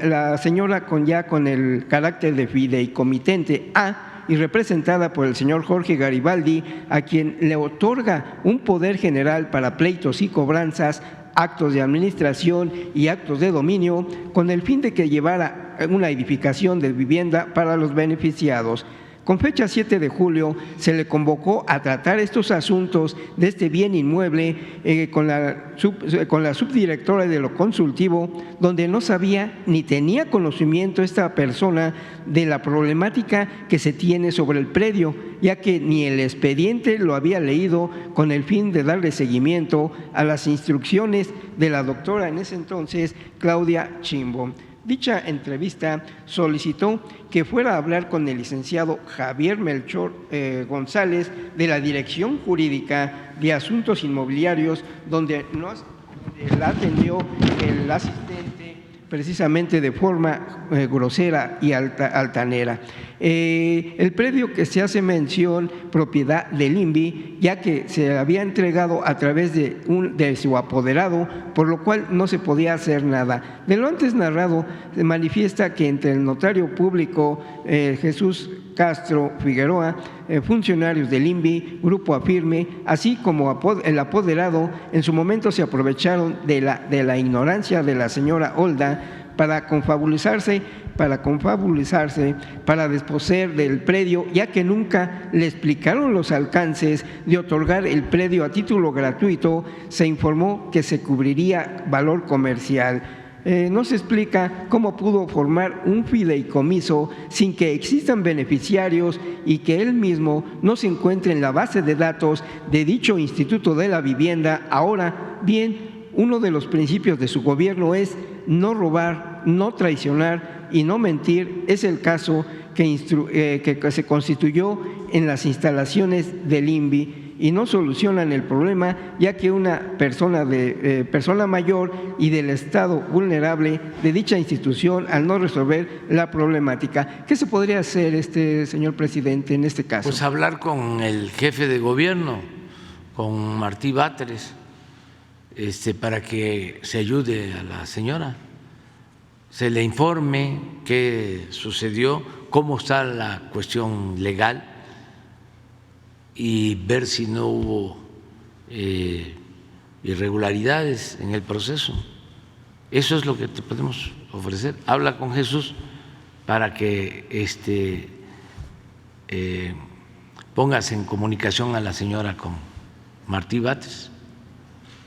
la señora con el carácter de fideicomitente A y representada por el señor Jorge Garibaldi, a quien le otorga un poder general para pleitos y cobranzas, actos de administración y actos de dominio, con el fin de que llevara una edificación de vivienda para los beneficiados. Con fecha 7 de julio se le convocó a tratar estos asuntos de este bien inmueble con la subdirectora de lo consultivo, donde no sabía ni tenía conocimiento esta persona de la problemática que se tiene sobre el predio, ya que ni el expediente lo había leído, con el fin de darle seguimiento a las instrucciones de la doctora en ese entonces, Claudia Chimbo. Dicha entrevista solicitó que fuera a hablar con el licenciado Javier Melchor González, de la Dirección Jurídica de Asuntos Inmobiliarios, donde la atendió el asistente precisamente de forma grosera y altanera. El predio que se hace mención, propiedad del INVI, ya que se había entregado a través de su apoderado, por lo cual no se podía hacer nada. De lo antes narrado, se manifiesta que entre el notario público Jesús Castro Figueroa, funcionarios del INVI, Grupo Afirme, así como el apoderado, en su momento se aprovecharon de la ignorancia de la señora Olda para confabulizarse, para desposeer del predio, ya que nunca le explicaron los alcances de otorgar el predio a título gratuito. Se informó que se cubriría valor comercial. No se explica cómo pudo formar un fideicomiso sin que existan beneficiarios y que él mismo no se encuentre en la base de datos de dicho Instituto de la Vivienda. Ahora bien, uno de los principios de su gobierno es no robar, no traicionar y no mentir. Es el caso que se constituyó en las instalaciones del INVI y no solucionan el problema, ya que una persona mayor y del estado vulnerable de dicha institución al no resolver la problemática. ¿Qué se podría hacer, señor presidente, en este caso? Pues hablar con el jefe de gobierno, con Martí Batres, para que se ayude a la señora, se le informe qué sucedió, cómo está la cuestión legal y ver si no hubo irregularidades en el proceso. Eso es lo que te podemos ofrecer. Habla con Jesús para que pongas en comunicación a la señora con Martí Batres.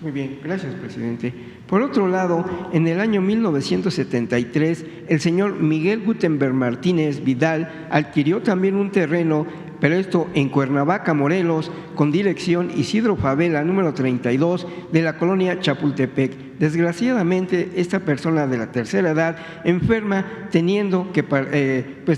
Muy bien, gracias, presidente. Por otro lado, en el año 1973, el señor Miguel Gutenberg Martínez Vidal adquirió también un terreno, pero esto en Cuernavaca, Morelos, con dirección Isidro Favela, número 32, de la colonia Chapultepec. Desgraciadamente, esta persona de la tercera edad enferma, teniendo que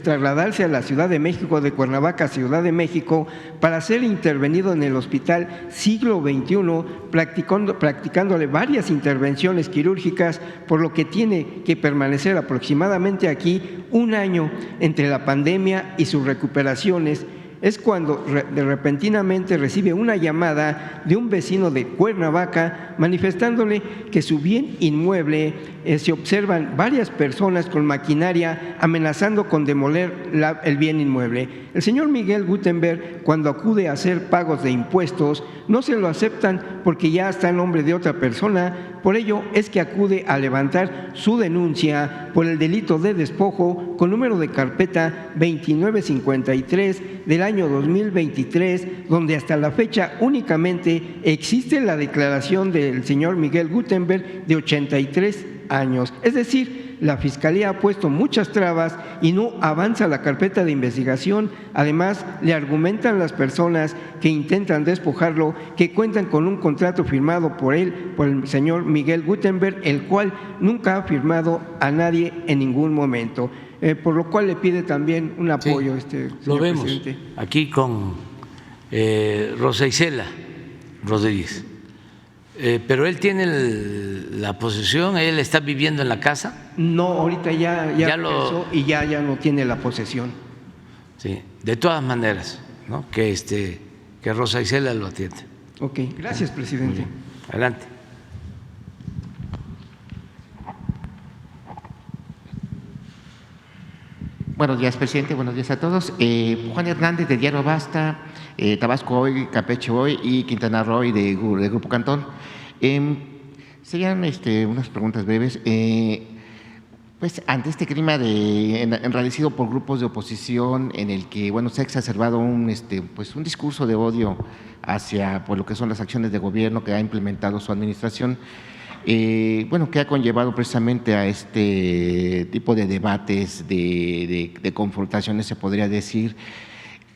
trasladarse a la Ciudad de México, de Cuernavaca a Ciudad de México, para ser intervenido en el Hospital Siglo XXI, practicándole varias intervenciones quirúrgicas, por lo que tiene que permanecer aproximadamente aquí un año entre la pandemia y sus recuperaciones. Es cuando repentinamente recibe una llamada de un vecino de Cuernavaca manifestándole que su bien inmueble se observan varias personas con maquinaria amenazando con demoler el bien inmueble. El señor Miguel Gutenberg, cuando acude a hacer pagos de impuestos, no se lo aceptan porque ya está en nombre de otra persona. Por ello es que acude a levantar su denuncia por el delito de despojo con número de carpeta 2953 del año 2023, donde hasta la fecha únicamente existe la declaración del señor Miguel Gutenberg de 83 años. Es decir, la Fiscalía ha puesto muchas trabas y no avanza la carpeta de investigación. Además, le argumentan las personas que intentan despojarlo que cuentan con un contrato firmado por él, por el señor Miguel Gutenberg, el cual nunca ha firmado a nadie en ningún momento. Por lo cual le pide también un apoyo, señor lo vemos presidente. aquí con Rosa Isela Rodríguez. Pero él tiene la posesión, él está viviendo en la casa. No, ahorita ya empezó y ya no tiene la posesión. Sí, de todas maneras, ¿no? Que Rosa Isela lo atiende. Ok, gracias, presidente. Adelante. Buenos días, presidente. Buenos días a todos. Juan Hernández, de Diario Basta, Tabasco Hoy, Campeche Hoy y Quintana Roo de Grupo Cantón. Serían unas preguntas breves. Pues ante este clima enrarecido por grupos de oposición en el que se ha exacerbado un discurso de odio hacia lo que son las acciones de gobierno que ha implementado su administración, que ha conllevado precisamente a este tipo de debates, de confrontaciones, se podría decir.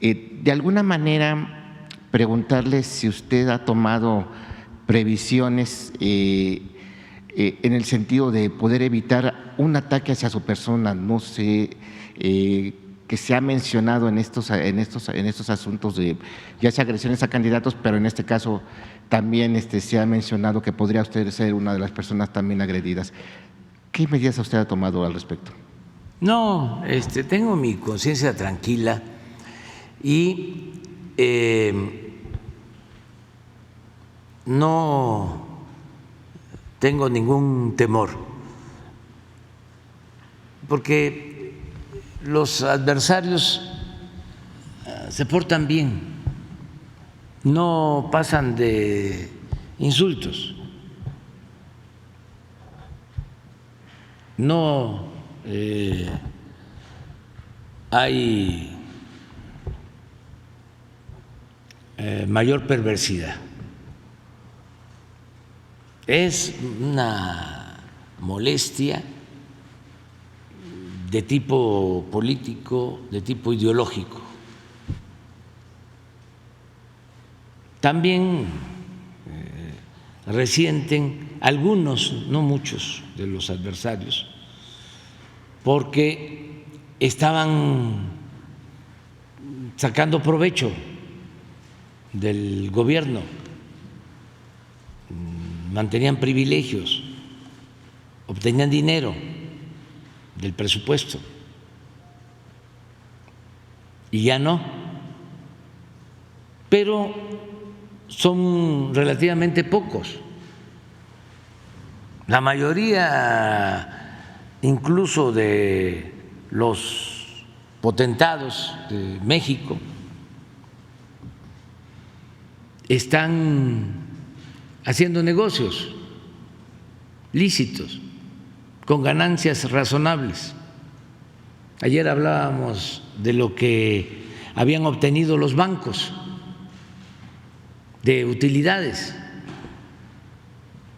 De alguna manera, preguntarle si usted ha tomado previsiones en el sentido de poder evitar un ataque hacia su persona. No sé, que se ha mencionado en estos asuntos de ya sea agresiones a candidatos, pero en este caso también se ha mencionado que podría usted ser una de las personas también agredidas. ¿Qué medidas usted ha tomado al respecto? No, tengo mi conciencia tranquila y no tengo ningún temor, porque los adversarios se portan bien, no pasan de insultos, no hay mayor perversidad. Es una molestia de tipo político, de tipo ideológico. También resienten algunos, no muchos, de los adversarios, porque estaban sacando provecho del gobierno, mantenían privilegios, obtenían dinero del presupuesto y ya no, pero son relativamente pocos. La mayoría, incluso de los potentados de México, están haciendo negocios lícitos con ganancias razonables. Ayer hablábamos de lo que habían obtenido los bancos de utilidades,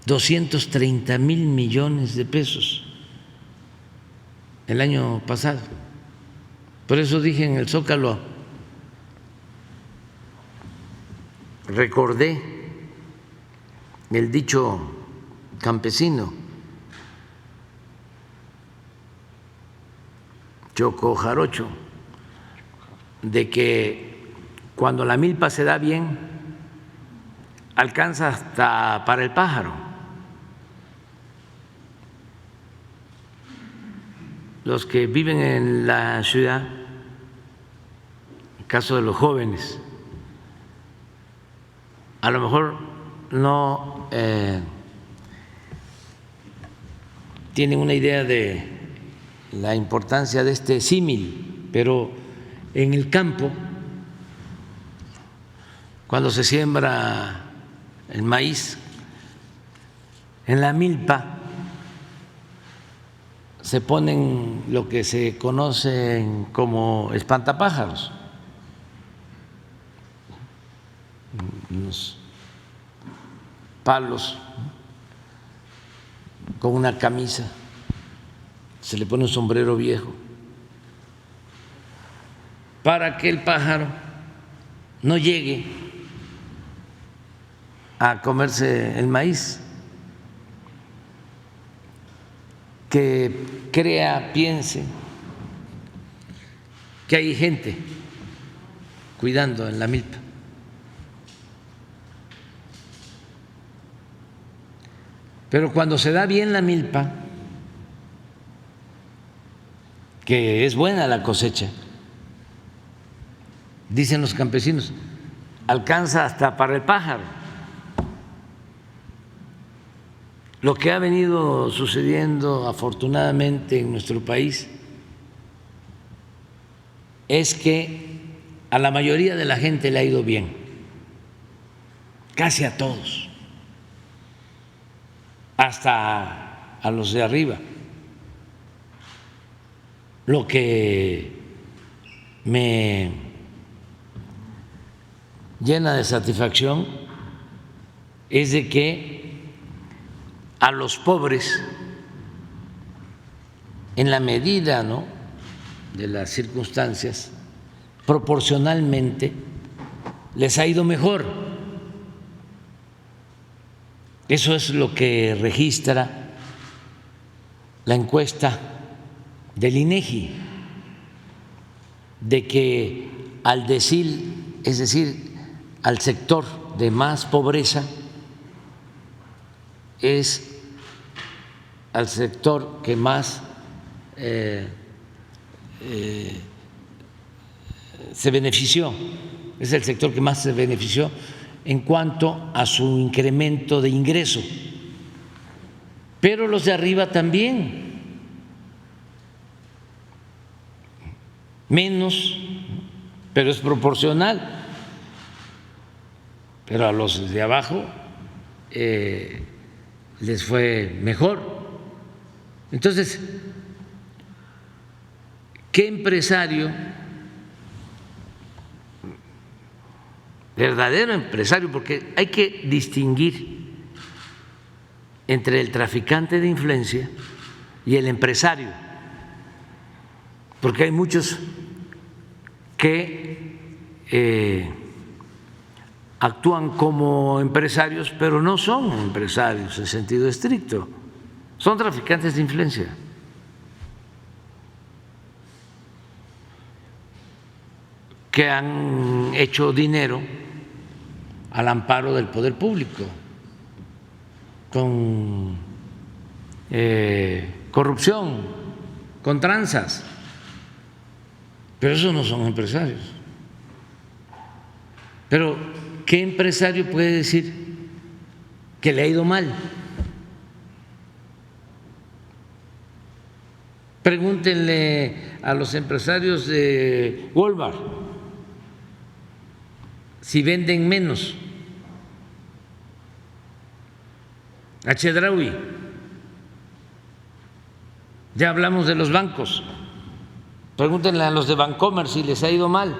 230,000 millones de pesos el año pasado. Por eso dije en el Zócalo, recordé el dicho campesino, Choco Jarocho, de que cuando la milpa se da bien, alcanza hasta para el pájaro. Los que viven en la ciudad, en el caso de los jóvenes, a lo mejor no tienen una idea de la importancia de este símil, pero en el campo, cuando se siembra el maíz, en la milpa se ponen lo que se conocen como espantapájaros, unos palos con una camisa, se le pone un sombrero viejo para que el pájaro no llegue a comerse el maíz, que crea, piense que hay gente cuidando en la milpa. Pero cuando se da bien la milpa, que es buena la cosecha, dicen los campesinos, alcanza hasta para el pájaro. Lo que ha venido sucediendo afortunadamente en nuestro país es que a la mayoría de la gente le ha ido bien, casi a todos, hasta a los de arriba. Lo que me llena de satisfacción es de que a los pobres, en la medida, ¿no?, de las circunstancias, proporcionalmente les ha ido mejor. Eso es lo que registra la encuesta del INEGI, de que al decil, es decir, al sector de más pobreza, es al sector que más se benefició, es el sector que más se benefició en cuanto a su incremento de ingreso, pero los de arriba también, menos, pero es proporcional, pero a los de abajo les fue mejor. Entonces, ¿qué empresario, verdadero empresario, porque hay que distinguir entre el traficante de influencia y el empresario, porque hay muchos que actúan como empresarios, pero no son empresarios en sentido estricto, son traficantes de influencia. Que han hecho dinero al amparo del poder público, con corrupción, con tranzas, pero esos no son empresarios. Pero ¿qué empresario puede decir que le ha ido mal? Pregúntenle a los empresarios de Walmart si venden menos, a Chedraui. Ya hablamos de los bancos, pregúntenle a los de Bancomer si les ha ido mal.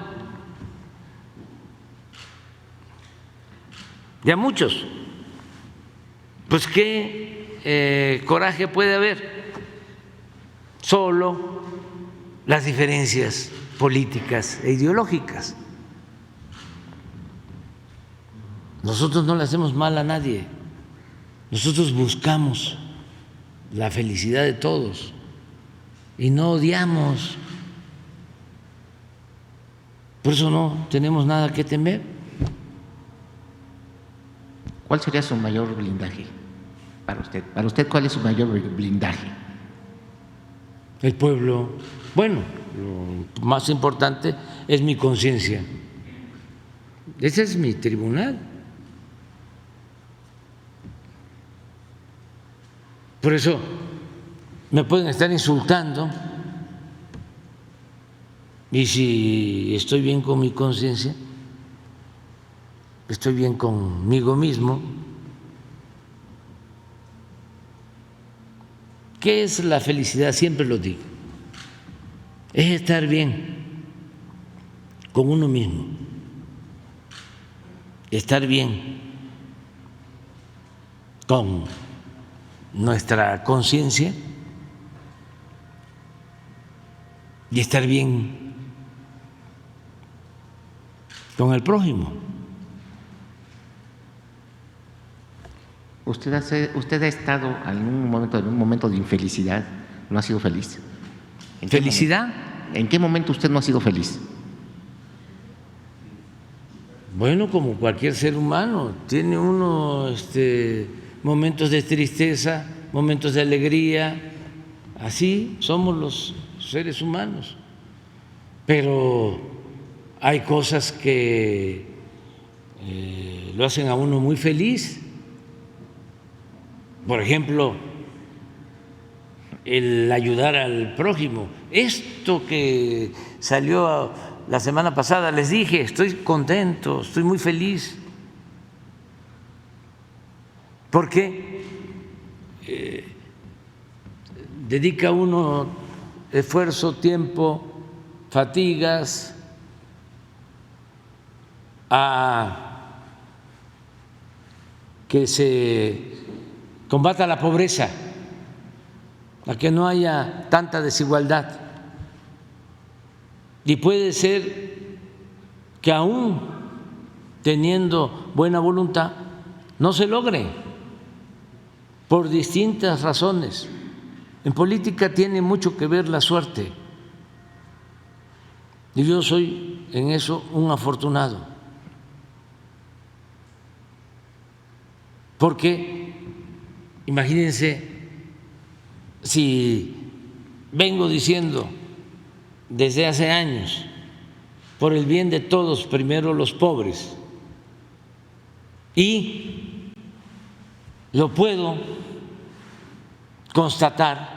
Y a muchos, pues qué coraje puede haber, solo las diferencias políticas e ideológicas. Nosotros no le hacemos mal a nadie, nosotros buscamos la felicidad de todos y no odiamos, por eso no tenemos nada que temer. ¿Cuál sería su mayor blindaje para usted? Para usted, ¿cuál es su mayor blindaje? El pueblo, bueno, lo más importante es mi conciencia. Ese es mi tribunal. Por eso me pueden estar insultando y si estoy bien con mi conciencia, estoy bien conmigo mismo. ¿Qué es la felicidad? Siempre lo digo. Es estar bien con uno mismo, estar bien con nuestra conciencia y estar bien con el prójimo. ¿Usted ha estado en un momento de infelicidad? ¿No ha sido feliz? ¿Felicidad? ¿En qué momento usted no ha sido feliz? Bueno, como cualquier ser humano, tiene uno momentos de tristeza, momentos de alegría, así somos los seres humanos. Pero hay cosas que lo hacen a uno muy feliz. Por ejemplo, el ayudar al prójimo. Esto que salió la semana pasada, les dije, estoy contento, estoy muy feliz, porque dedica uno esfuerzo, tiempo, fatigas a que se combata la pobreza, a que no haya tanta desigualdad. Y puede ser que aún teniendo buena voluntad no se logre por distintas razones. En política tiene mucho que ver la suerte. Y yo soy en eso un afortunado. Porque imagínense si vengo diciendo desde hace años, por el bien de todos, primero los pobres, y lo puedo constatar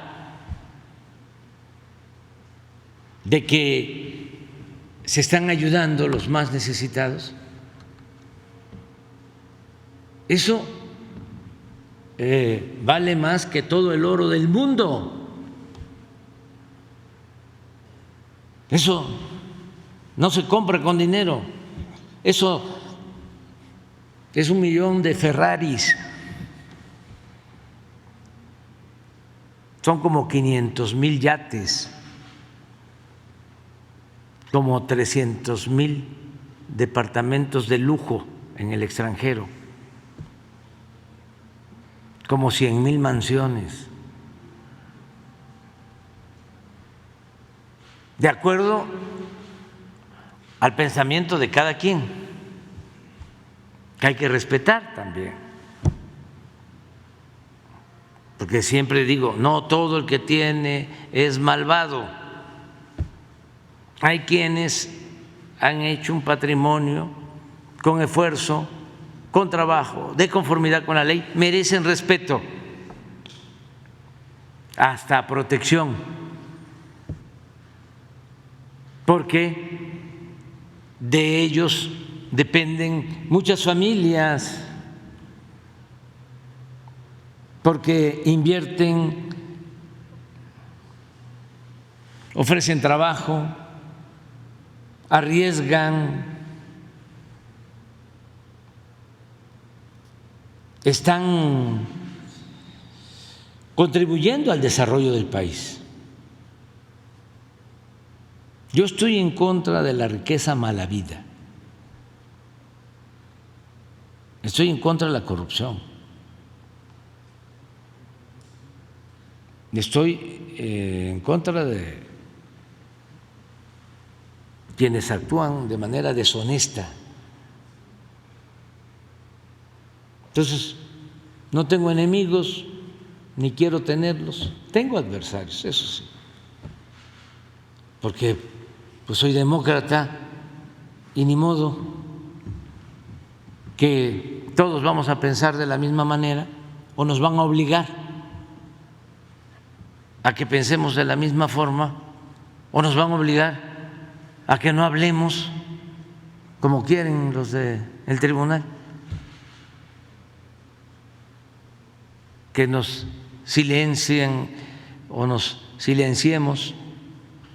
de que se están ayudando los más necesitados. Eso vale más que todo el oro del mundo. Eso no se compra con dinero. Eso es 1 millón de Ferraris. son como 500,000 yates, como 300,000 departamentos de lujo en el extranjero, como 100,000 mansiones, de acuerdo al pensamiento de cada quien, que hay que respetar también. Porque siempre digo, no todo el que tiene es malvado. Hay quienes han hecho un patrimonio con esfuerzo, con trabajo, de conformidad con la ley, merecen respeto, hasta protección, porque de ellos dependen muchas familias, porque invierten, ofrecen trabajo, arriesgan, están contribuyendo al desarrollo del país. Yo estoy en contra de la riqueza mala vida, estoy en contra de la corrupción. Estoy en contra de quienes actúan de manera deshonesta. Entonces, no tengo enemigos, ni quiero tenerlos. Tengo adversarios, eso sí, porque pues soy demócrata y ni modo que todos vamos a pensar de la misma manera o nos van a obligar a que pensemos de la misma forma o nos van a obligar a que no hablemos como quieren los del tribunal, que nos silencien o nos silenciemos,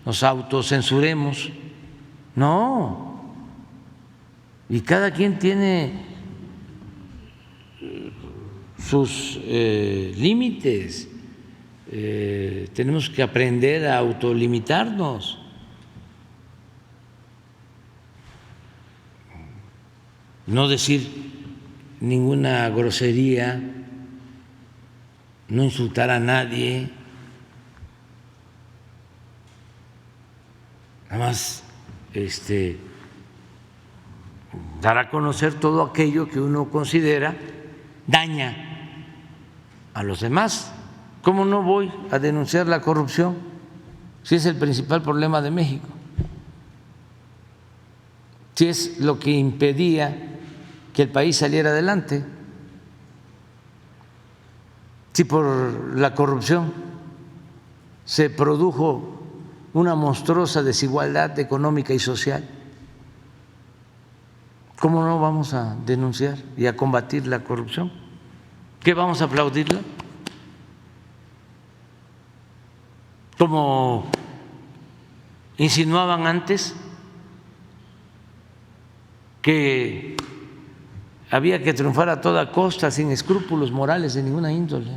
nos autocensuremos. No, y cada quien tiene sus límites. Tenemos que aprender a autolimitarnos. No decir ninguna grosería, no insultar a nadie, nada más dar a conocer todo aquello que uno considera daña a los demás. ¿Cómo no voy a denunciar la corrupción si es el principal problema de México? Si es lo que impedía que el país saliera adelante. Si por la corrupción se produjo una monstruosa desigualdad económica y social, ¿cómo no vamos a denunciar y a combatir la corrupción? ¿Qué vamos a aplaudirla? Como insinuaban antes, que había que triunfar a toda costa, sin escrúpulos morales de ninguna índole.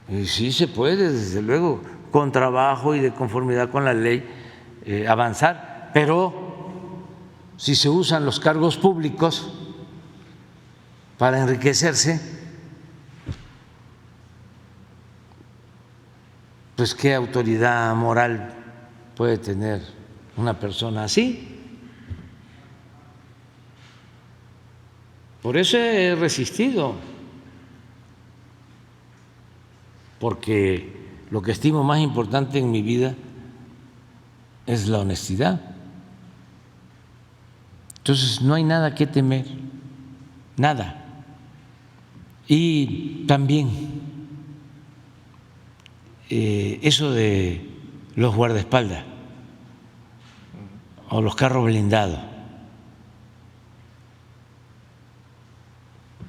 Y sí se puede, desde luego, con trabajo y de conformidad con la ley, avanzar, pero si se usan los cargos públicos para enriquecerse, pues qué autoridad moral puede tener una persona así. Por eso he resistido, porque lo que estimo más importante en mi vida es la honestidad. Entonces no hay nada que temer, nada. Y también eso de los guardaespaldas o los carros blindados.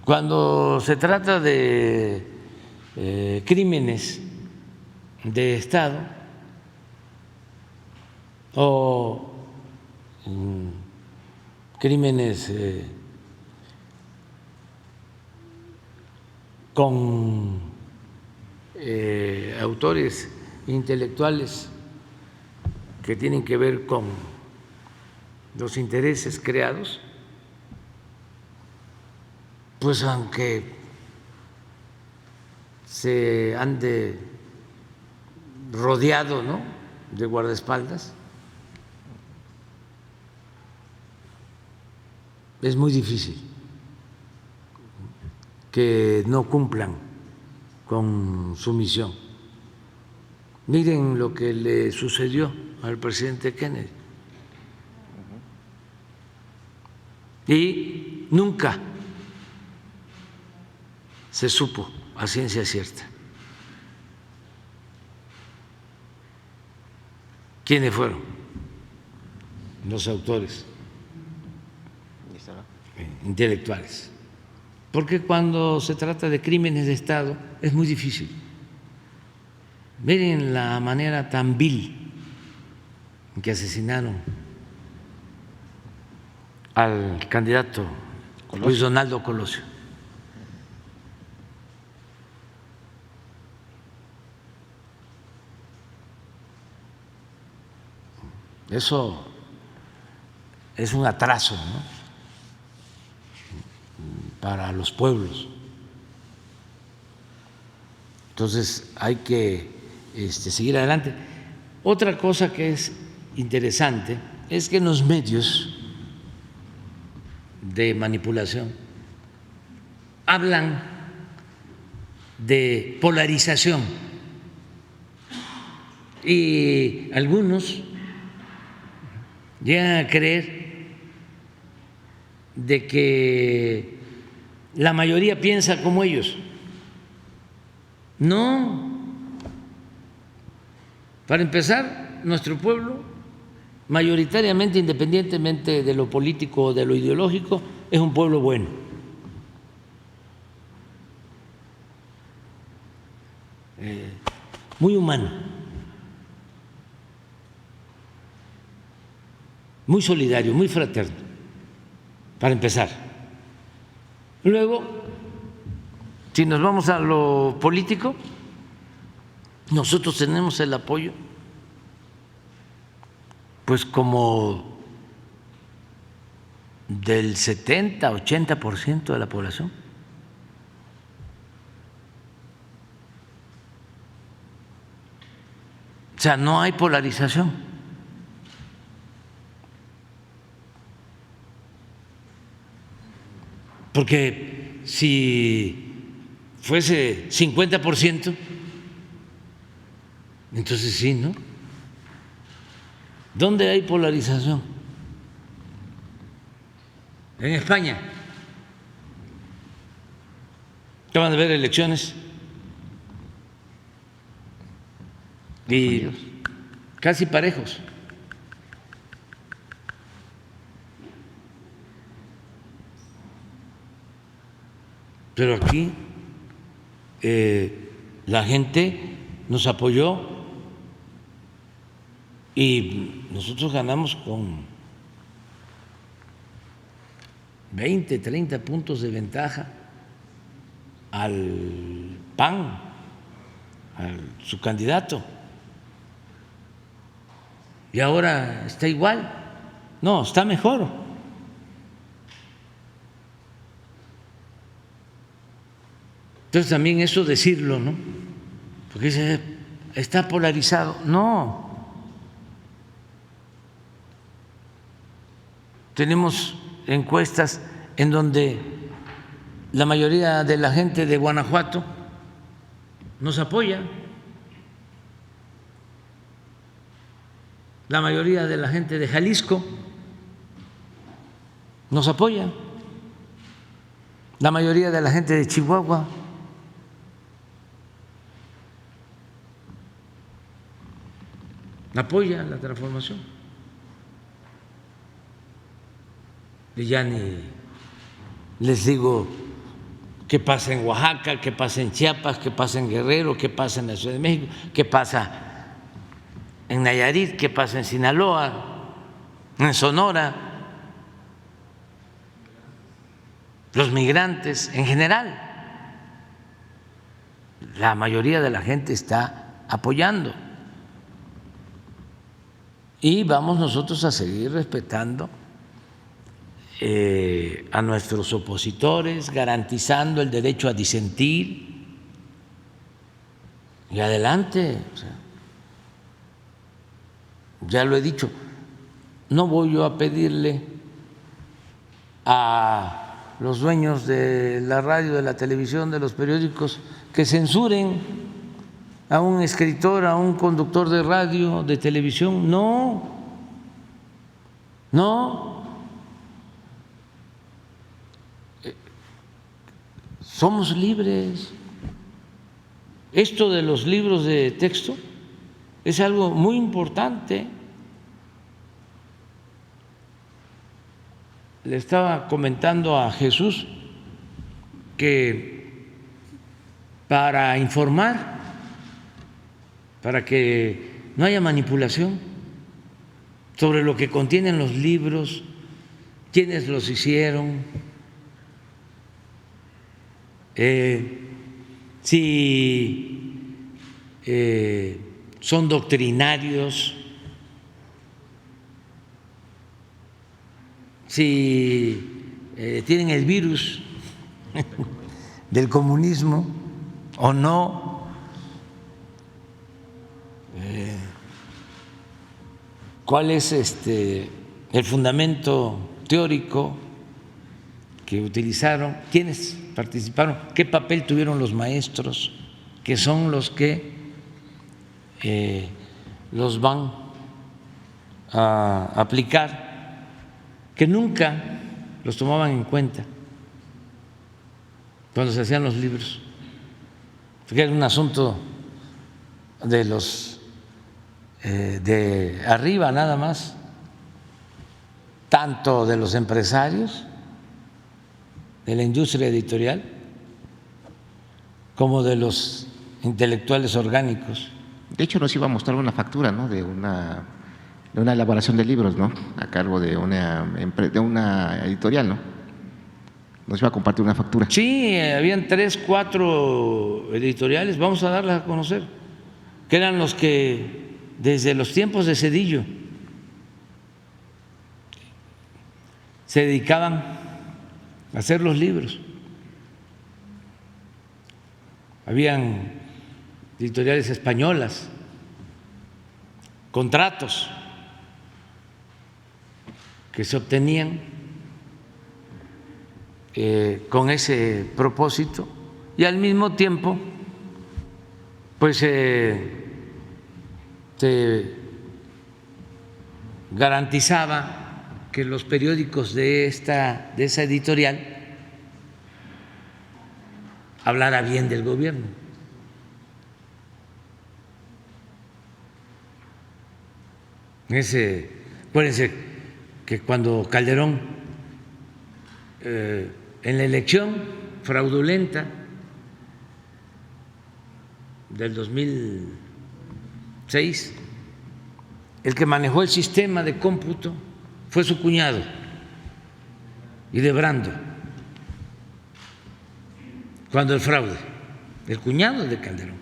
Cuando se trata de crímenes de Estado o crímenes con autores intelectuales que tienen que ver con los intereses creados, pues aunque se ande rodeado, ¿no?, de guardaespaldas, es muy difícil que no cumplan con su misión. Miren lo que le sucedió al presidente Kennedy. Y nunca se supo a ciencia cierta quiénes fueron los autores intelectuales, porque cuando se trata de crímenes de Estado es muy difícil. Miren la manera tan vil en que asesinaron al candidato Luis Donaldo Colosio. Eso es un atraso, ¿no?, para los pueblos. Entonces hay que seguir adelante. Otra cosa que es interesante es que en los medios de manipulación hablan de polarización y algunos llegan a creer de que la mayoría piensa como ellos. No. Para empezar, nuestro pueblo, mayoritariamente, independientemente de lo político o de lo ideológico, es un pueblo bueno. Muy humano, muy solidario, muy fraterno, para empezar. Luego, si nos vamos a lo político, nosotros tenemos el apoyo, pues como del 70–80% de la población. O sea, no hay polarización. Porque si fuese 50%, entonces sí, ¿no? ¿Dónde hay polarización? En España. Acaban de haber elecciones y casi parejos. Pero aquí la gente nos apoyó y nosotros ganamos con 20, 30 puntos de ventaja al PAN, a su candidato. Y ahora está igual. No, está mejor. Entonces también eso decirlo, ¿no? Porque dice, está polarizado. No. Tenemos encuestas en donde la mayoría de la gente de Guanajuato nos apoya, la mayoría de la gente de Jalisco nos apoya, la mayoría de la gente de Chihuahua. Apoya la transformación. Y ya ni les digo qué pasa en Oaxaca, qué pasa en Chiapas, qué pasa en Guerrero, qué pasa en la Ciudad de México, qué pasa en Nayarit, qué pasa en Sinaloa, en Sonora, los migrantes en general. la mayoría de la gente está apoyando. Y vamos nosotros a seguir respetando a nuestros opositores, garantizando el derecho a disentir. Y adelante, o sea, ya lo he dicho, no voy yo a pedirle a los dueños de la radio, de la televisión, de los periódicos que censuren a un escritor, a un conductor de radio, de televisión. No, no. Somos libres. Esto de los libros de texto es algo muy importante. Le estaba comentando a Jesús que para informar, para que no haya manipulación sobre lo que contienen los libros, quiénes los hicieron, si son doctrinarios, si tienen el virus del comunismo o no, cuál es el fundamento teórico que utilizaron, quiénes participaron, qué papel tuvieron los maestros, que son los que los van a aplicar, que nunca los tomaban en cuenta cuando se hacían los libros, porque era un asunto de los de arriba nada más, tanto de los empresarios de la industria editorial como de los intelectuales orgánicos. De hecho, nos iba a mostrar una factura, ¿no?, de una elaboración de libros, ¿no?, a cargo de una editorial, ¿no? Nos iba a compartir una factura. Sí, habían 3, 4 editoriales, vamos a darlas a conocer, que eran los que desde los tiempos de Zedillo se dedicaban a hacer los libros. Habían editoriales españolas, contratos que se obtenían con ese propósito, y al mismo tiempo pues se garantizaba que los periódicos de esa editorial hablara bien del gobierno. Acuérdense que cuando Calderón, en la elección fraudulenta del 2006, el que manejó el sistema de cómputo fue su cuñado, Ildebrando, cuando el fraude, el cuñado de Calderón.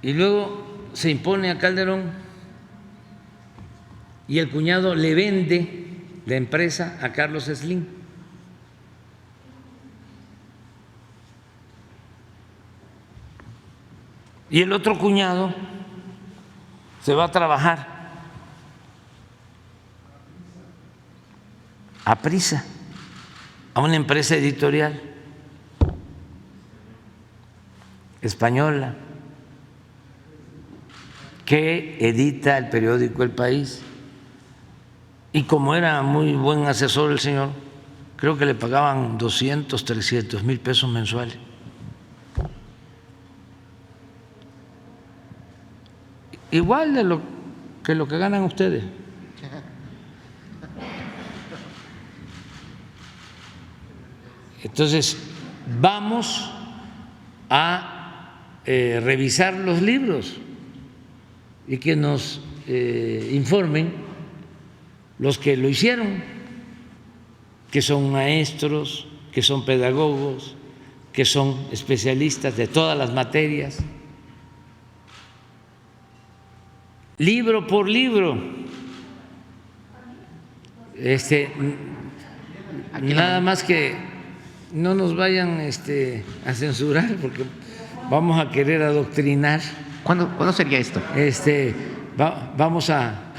Y luego se impone a Calderón y el cuñado le vende la empresa a Carlos Slim. Y el otro cuñado se va a trabajar a Prisa, a una empresa editorial española que edita el periódico El País. Y como era muy buen asesor el señor, creo que le pagaban 200, 300 mil pesos mensuales. Igual de lo que ganan ustedes. Entonces, vamos a revisar los libros y que nos informen los que lo hicieron, que son maestros, que son pedagogos, que son especialistas de todas las materias, libro por libro. Nada más que no nos vayan a censurar, porque vamos a querer adoctrinar. ¿Cuándo sería esto? Vamos a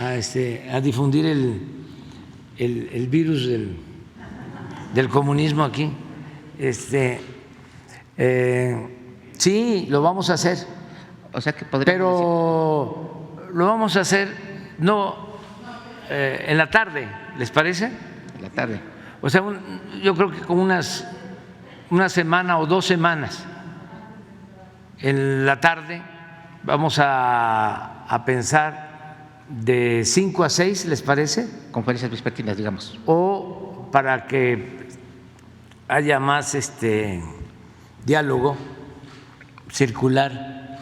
difundir el virus del comunismo aquí. Sí, lo vamos a hacer. O sea que pero lo vamos a hacer no en la tarde, ¿les parece? En la tarde. O sea, yo creo que con una semana o 2 semanas en la tarde vamos a pensar de 5 a 6, ¿les parece? Conferencias vespertinas, digamos. O para que haya más diálogo circular,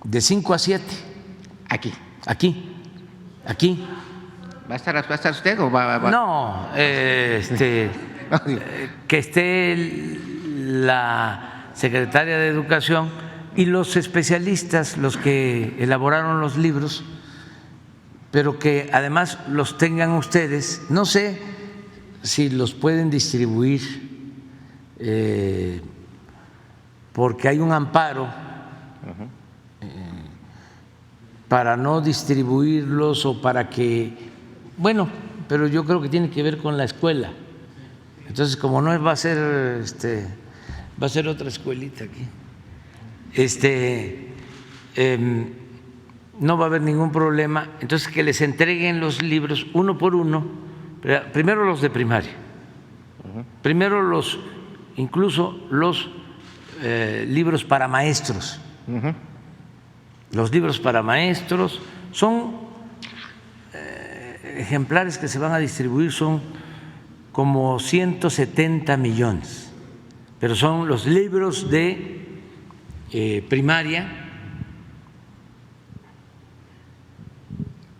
de 5 a 7. Aquí. ¿Va a estar usted o va? No, que esté la secretaria de Educación y los especialistas, los que elaboraron los libros, pero que además los tengan ustedes. No sé si los pueden distribuir, porque hay un amparo para no distribuirlos o para que, bueno, pero yo creo que tiene que ver con la escuela. Entonces, como no va a ser va a ser otra escuelita aquí. No va a haber ningún problema. Entonces, que les entreguen los libros uno por uno, primero los de primaria, primero incluso los libros para maestros. Los libros para maestros son ejemplares que se van a distribuir, son como 170 millones, pero son los libros de primaria,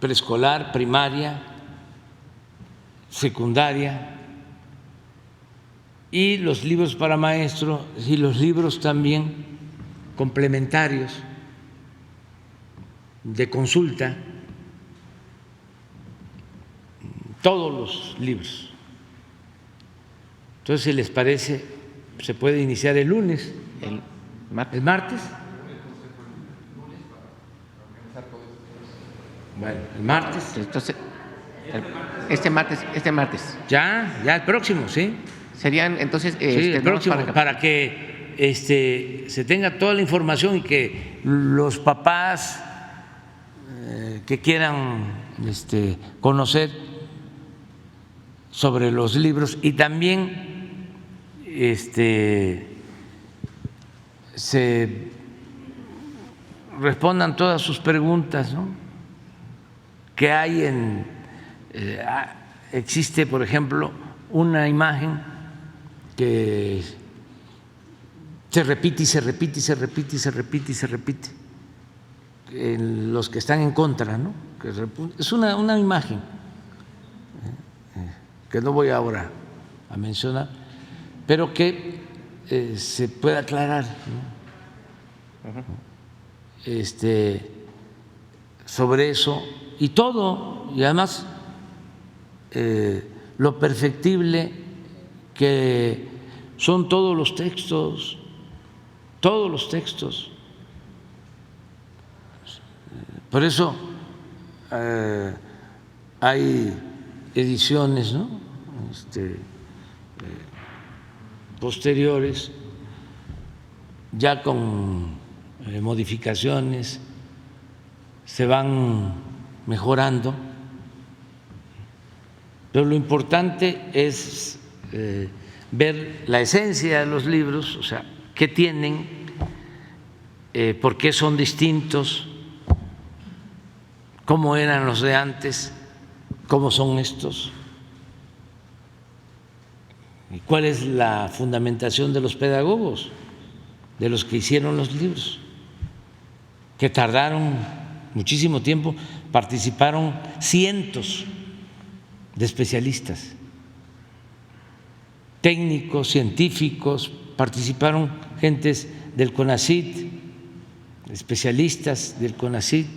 preescolar, primaria, secundaria, y los libros para maestros y los libros también complementarios de consulta, todos los libros. Entonces, si les parece, se puede iniciar el lunes. El martes. ¿El martes? Bueno, el martes. Entonces, este martes. Ya el próximo, ¿sí? Serían entonces Sí, el próximo, para para que se tenga toda la información y que los papás que quieran conocer sobre los libros y también se respondan todas sus preguntas, ¿no? Que hay existe, por ejemplo, una imagen que se repite y se repite y se repite y se repite y se repite en los que están en contra, ¿no? Es una imagen que no voy ahora a mencionar, pero que se puede aclarar, ¿no? Sobre eso y todo, y además lo perfectible que son todos los textos. Por eso hay ediciones, ¿no? Posteriores, ya con modificaciones, se van mejorando, pero lo importante es ver la esencia de los libros, o sea, qué tienen, por qué son distintos, cómo eran los de antes, cómo son estos, y cuál es la fundamentación de los pedagogos, de los que hicieron los libros, que tardaron muchísimo tiempo, participaron cientos de especialistas, técnicos, científicos, participaron gentes del CONACYT, especialistas del CONACYT,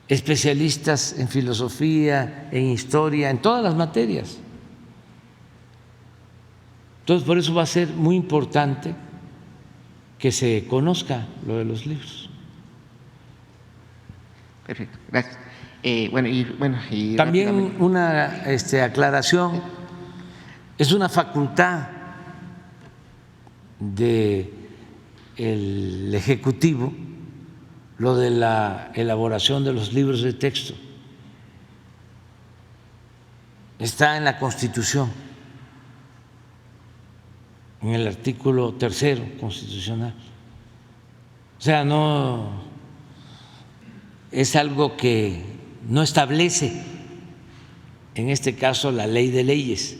especialistas en filosofía, en historia, en todas las materias. Entonces, por eso va a ser muy importante que se conozca lo de los libros. Perfecto, gracias. Y también una aclaración, es una facultad del Ejecutivo lo de la elaboración de los libros de texto. Está en la Constitución, en el artículo 3 constitucional. O sea, no es algo que no establece, en este caso, la ley de leyes,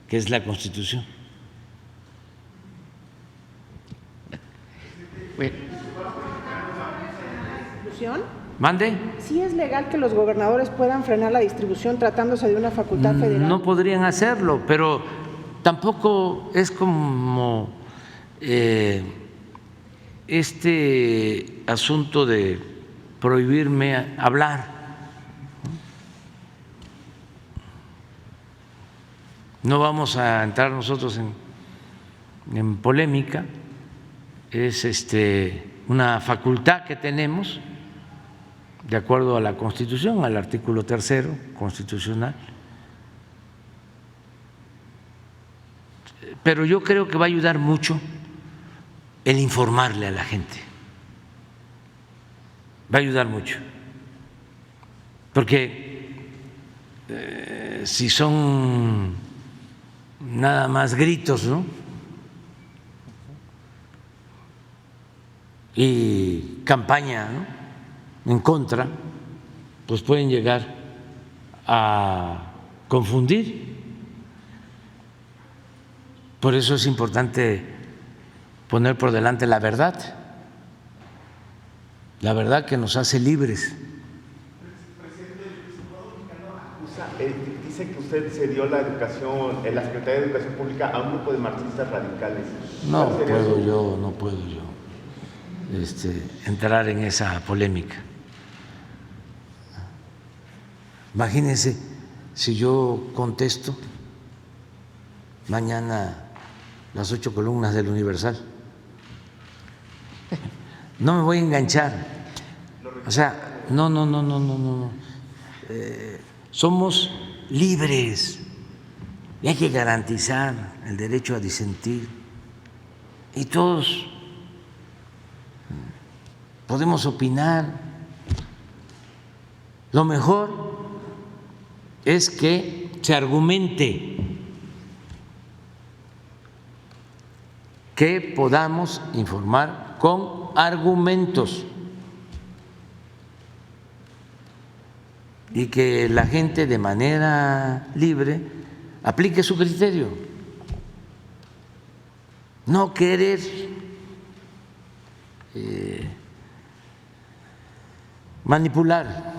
que es la Constitución. ¿Mande? ¿Sí es legal que los gobernadores puedan frenar la distribución tratándose de una facultad federal? No podrían hacerlo, pero tampoco es como este asunto de prohibirme hablar. No vamos a entrar nosotros en polémica, es una facultad que tenemos de acuerdo a la Constitución, al artículo 3 constitucional. Pero yo creo que va a ayudar mucho el informarle a la gente. Va a ayudar mucho. Porque si son nada más gritos, ¿no? Y campaña, ¿no?, en contra, pues pueden llegar a confundir. Por eso es importante poner por delante la verdad que nos hace libres. Dice que usted se dio la educación, en la Secretaría de Educación Pública, a un grupo de marxistas radicales. No puedo yo entrar en esa polémica. Imagínense si yo contesto mañana las 8 columnas del Universal. No me voy a enganchar. O sea, no. Somos libres y hay que garantizar el derecho a disentir. Y todos podemos opinar. Lo mejor es que se argumente, que podamos informar con argumentos y que la gente de manera libre aplique su criterio. No querer manipular,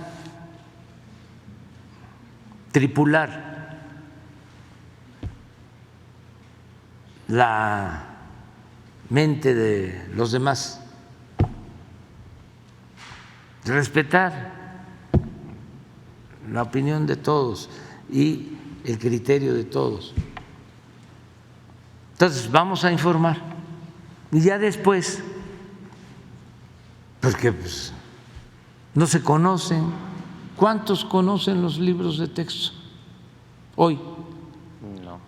tripular la mente de los demás, respetar la opinión de todos y el criterio de todos. Entonces vamos a informar y ya después, porque pues, no se conocen. ¿Cuántos conocen los libros de texto hoy? No.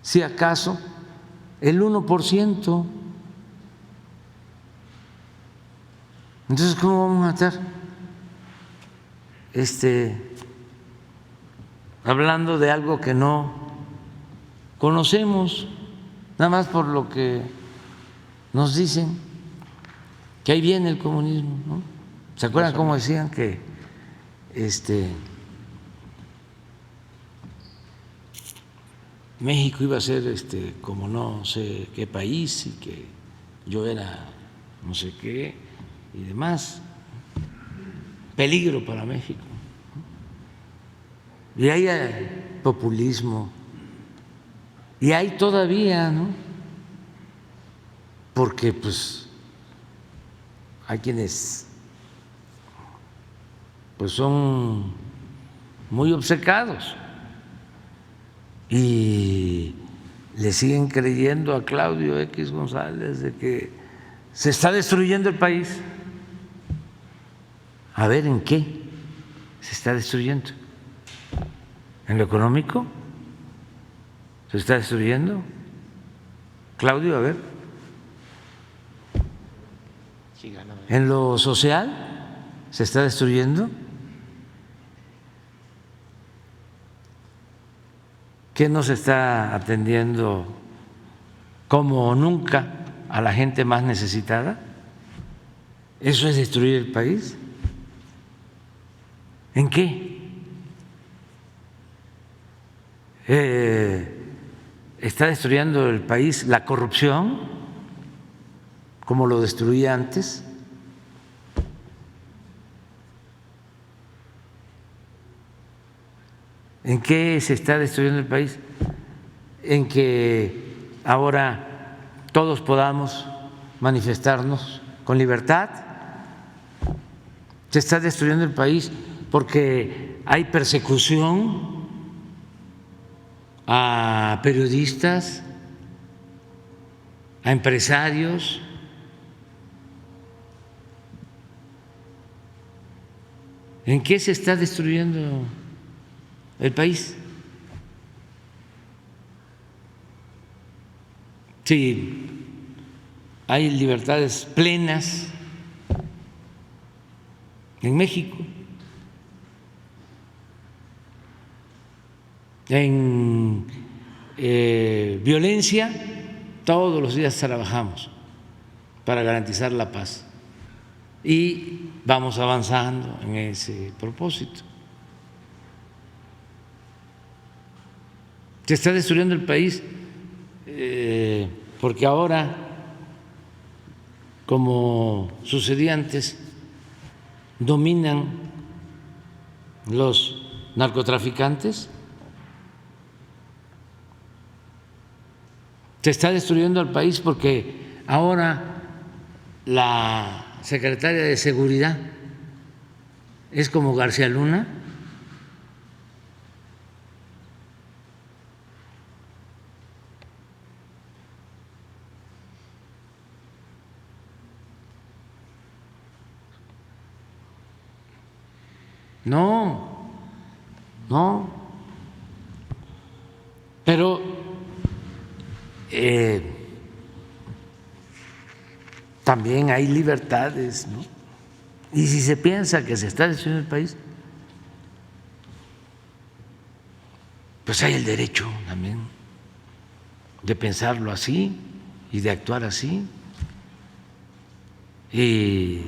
Si acaso el 1%. Entonces, ¿cómo vamos a estar hablando de algo que no conocemos, nada más por lo que nos dicen, que ahí viene el comunismo, ¿no? ¿Se acuerdan cómo decían que México iba a ser como no sé qué país y que yo era no sé qué y demás? Peligro para México. Y hay populismo Y hay todavía, ¿no? Porque pues hay quienes pues son muy obcecados y le siguen creyendo a Claudio X González de que se está destruyendo el país. A ver, ¿en qué se está destruyendo? ¿En lo económico? ¿Se está destruyendo? Claudio, a ver. ¿En lo social se está destruyendo? ¿Qué no se está atendiendo como nunca a la gente más necesitada? ¿Eso es destruir el país? ¿En qué? ¿Está destruyendo el país la corrupción como lo destruía antes? ¿En qué se está destruyendo el país? En que ahora todos podamos manifestarnos con libertad. Se está destruyendo el país porque hay persecución a periodistas, a empresarios. ¿En qué se está destruyendo el país? Sí, hay libertades plenas en México. En violencia, todos los días trabajamos para garantizar la paz y vamos avanzando en ese propósito. Se está destruyendo el país porque ahora, como sucedía antes, dominan los narcotraficantes. Se está destruyendo el país porque ahora la secretaria de Seguridad es como García Luna. No, no, pero también hay libertades, ¿no? Y si se piensa que se está destruyendo el país, pues hay el derecho también de pensarlo así y de actuar así, y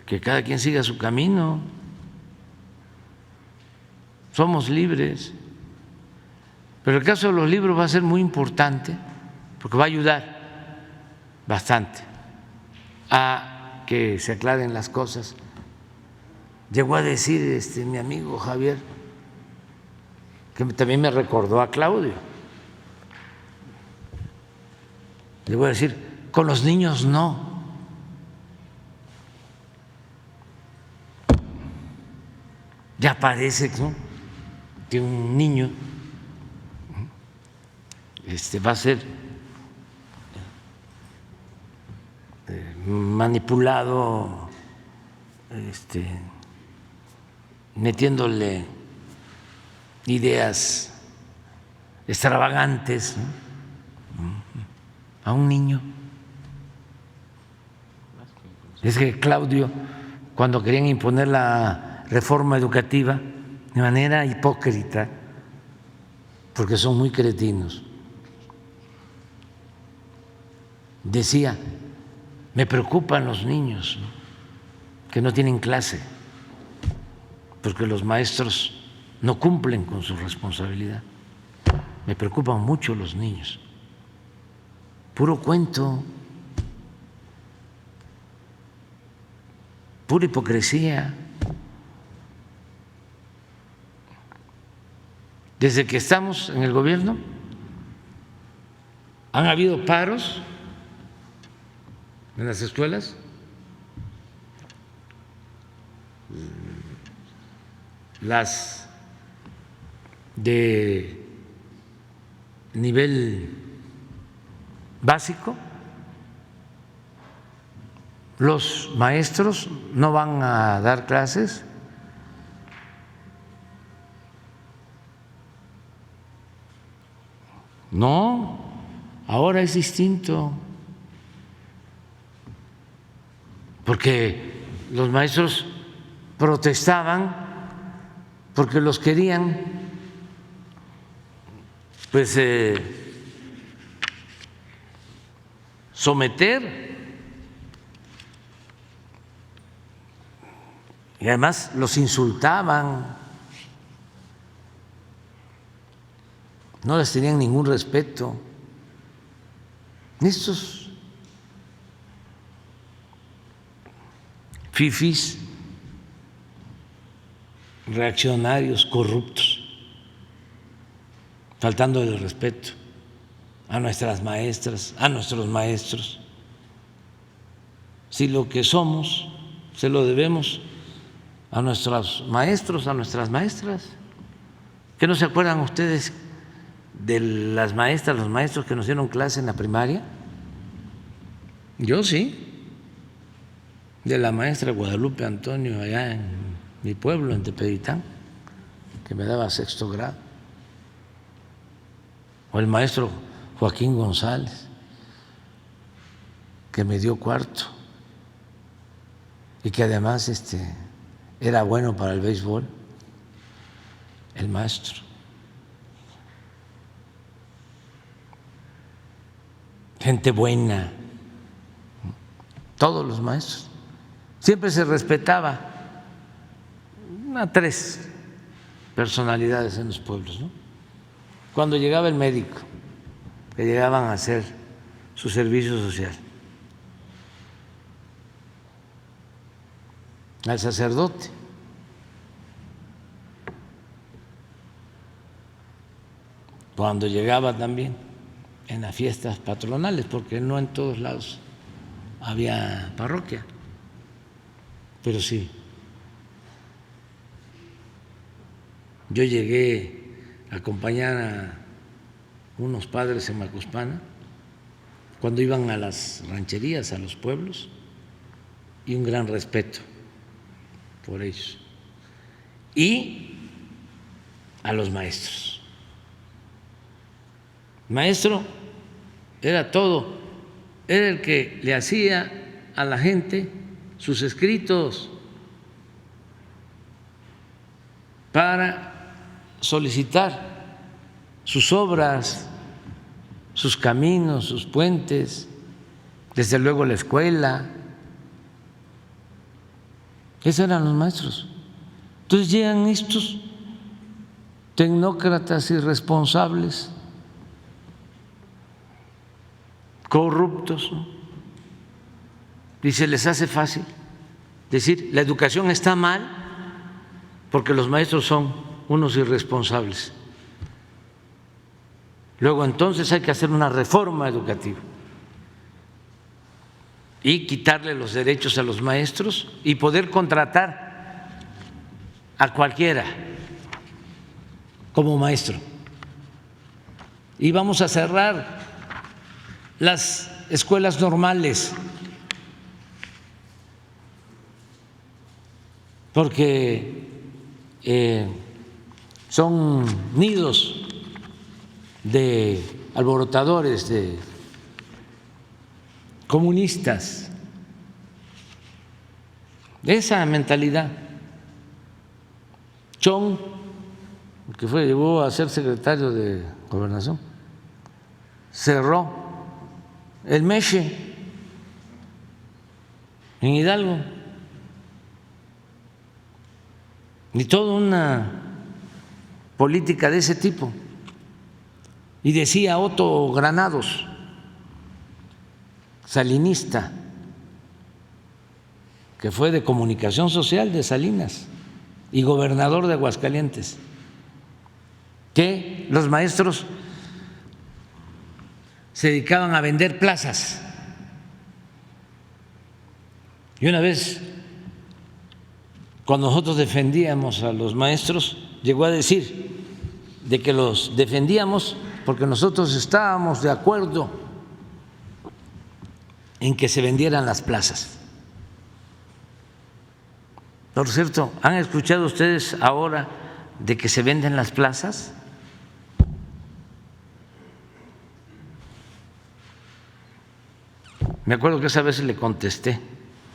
que cada quien siga su camino. Somos libres. Pero el caso de los libros va a ser muy importante porque va a ayudar bastante a que se aclaren las cosas. Llegó a decir mi amigo Javier, que también me recordó a Claudio, le voy a decir, con los niños no. Ya parece, ¿no?, que un niño va a ser manipulado, metiéndole ideas extravagantes, ¿no?, a un niño. Es que Claudio, cuando querían imponer la reforma educativa de manera hipócrita, porque son muy cretinos, decía, me preocupan los niños, ¿no?, que no tienen clase, porque los maestros no cumplen con su responsabilidad. Me preocupan mucho los niños. Puro cuento, pura hipocresía. desde que estamos en el gobierno, han habido paros en las escuelas. Las de nivel básico, los maestros no van a dar clases. No, ahora es distinto, porque los maestros protestaban porque los querían pues someter, y además los insultaban, no les tenían ningún respeto. Estos fifís, reaccionarios, corruptos, faltando el respeto a nuestras maestras, a nuestros maestros. Si lo que somos se lo debemos a nuestros maestros, a nuestras maestras. ¿Qué no se acuerdan ustedes de las maestras, los maestros que nos dieron clase en la primaria? Yo sí, de la maestra Guadalupe Antonio allá en mi pueblo, en Tepeditán, que me daba 6º grado, o el maestro Joaquín González, que me dio 4º, y que además era bueno para el béisbol, el maestro. Gente buena, todos los maestros. Siempre se respetaba a 3 personalidades en los pueblos, ¿no? Cuando llegaba el médico, que llegaban a hacer su servicio social, al sacerdote, cuando llegaba también en las fiestas patronales, porque no en todos lados había parroquia, pero sí. Yo llegué a acompañar a unos padres en Macuspana cuando iban a las rancherías, a los pueblos, y un gran respeto por ellos. Y a los maestros. Maestro era todo, era el que le hacía a la gente sus escritos para solicitar sus obras, sus caminos, sus puentes, desde luego la escuela. Esos eran los maestros. Entonces llegan estos tecnócratas irresponsables, corruptos, ¿no? Y se les hace fácil decir la educación está mal porque los maestros son unos irresponsables. Luego entonces hay que hacer una reforma educativa y quitarle los derechos a los maestros y poder contratar a cualquiera como maestro. Y vamos a cerrar las escuelas normales porque son nidos de alborotadores, de comunistas. Esa mentalidad. Chong, que llegó a ser secretario de Gobernación, cerró el Meche en Hidalgo, y toda una política de ese tipo. Y decía Otto Granados, salinista, que fue de Comunicación Social de Salinas y gobernador de Aguascalientes, que los maestros se dedicaban a vender plazas. Y una vez, cuando nosotros defendíamos a los maestros, llegó a decir de que los defendíamos porque nosotros estábamos de acuerdo en que se vendieran las plazas. Por cierto, ¿han escuchado ustedes ahora de que se venden las plazas? Me acuerdo que esa vez le contesté,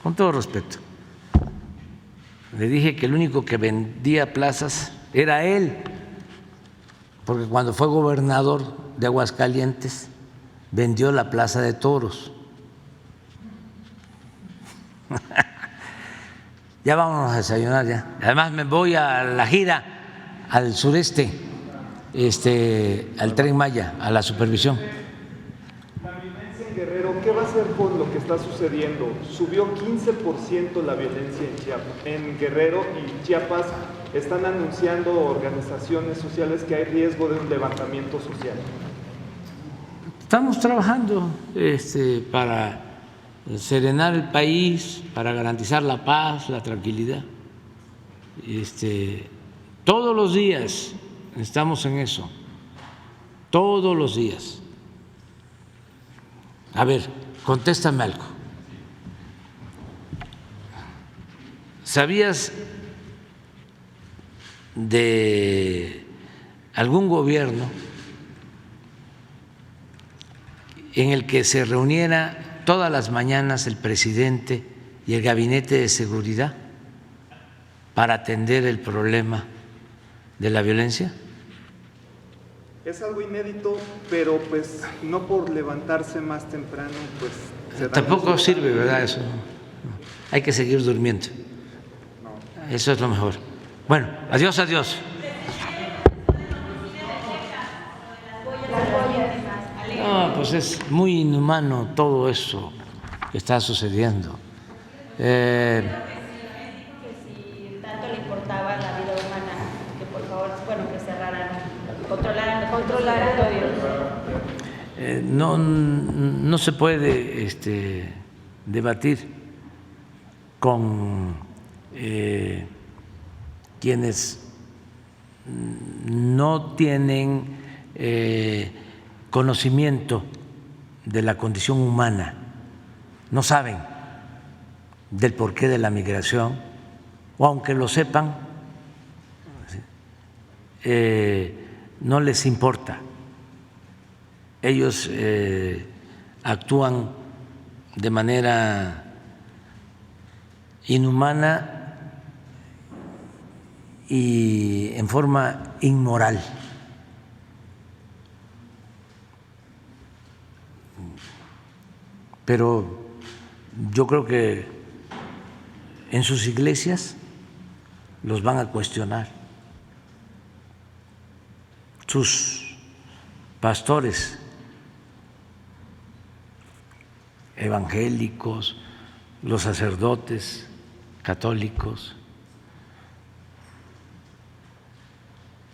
con todo respeto. Le dije que el único que vendía plazas era él, porque cuando fue gobernador de Aguascalientes vendió la Plaza de Toros. Ya vámonos a desayunar ya. Además me voy a la gira al sureste, al Tren Maya, a la supervisión. La violencia en Guerrero, ¿qué va a hacer con lo que está sucediendo? Subió 15% la violencia en Guerrero, y Chiapas están anunciando organizaciones sociales que hay riesgo de un levantamiento social. Estamos trabajando para serenar el país, para garantizar la paz, la tranquilidad. Todos los días estamos en eso, todos los días. A ver, contéstame algo. ¿Sabías de algún gobierno en el que se reuniera todas las mañanas el presidente y el gabinete de seguridad para atender el problema de la violencia? Es algo inédito, pero pues no por levantarse más temprano, pues… Tampoco sirve, ¿verdad? Eso. Hay que seguir durmiendo. Eso es lo mejor. Bueno, adiós, adiós. No, pues es muy inhumano todo eso que está sucediendo. Que si tanto le importaba la vida humana, que por favor, bueno, que cerraran, controlaran todo. No se puede debatir con quienes no tienen conocimiento de la condición humana, no saben del porqué de la migración, o aunque lo sepan, no les importa. Ellos actúan de manera inhumana y en forma inmoral. Pero yo creo que en sus iglesias los van a cuestionar. Sus pastores evangélicos, los sacerdotes católicos,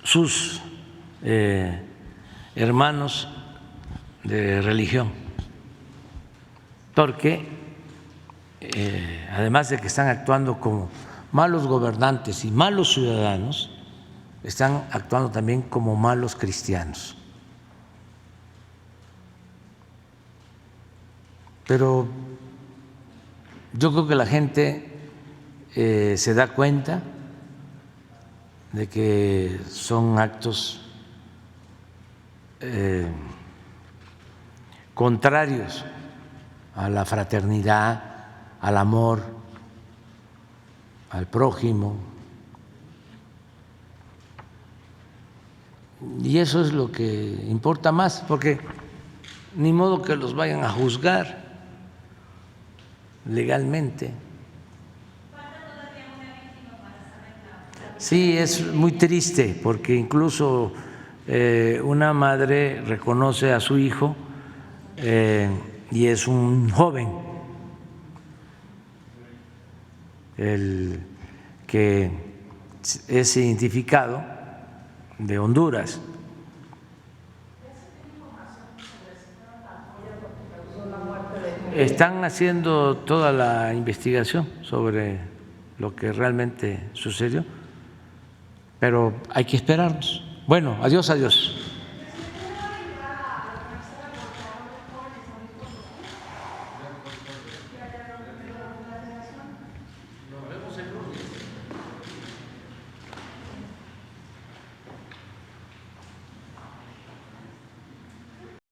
sus hermanos de religión, porque además de que están actuando como malos gobernantes y malos ciudadanos, están actuando también como malos cristianos. Pero yo creo que la gente se da cuenta de que son actos contrarios a la fraternidad, al amor, al prójimo. Y eso es lo que importa más, porque ni modo que los vayan a juzgar legalmente. Sí, es muy triste, porque incluso una madre reconoce a su hijo y es un joven el que es identificado de Honduras Están haciendo toda la investigación sobre lo que realmente sucedió, pero hay que esperarnos. Bueno, adiós, adiós.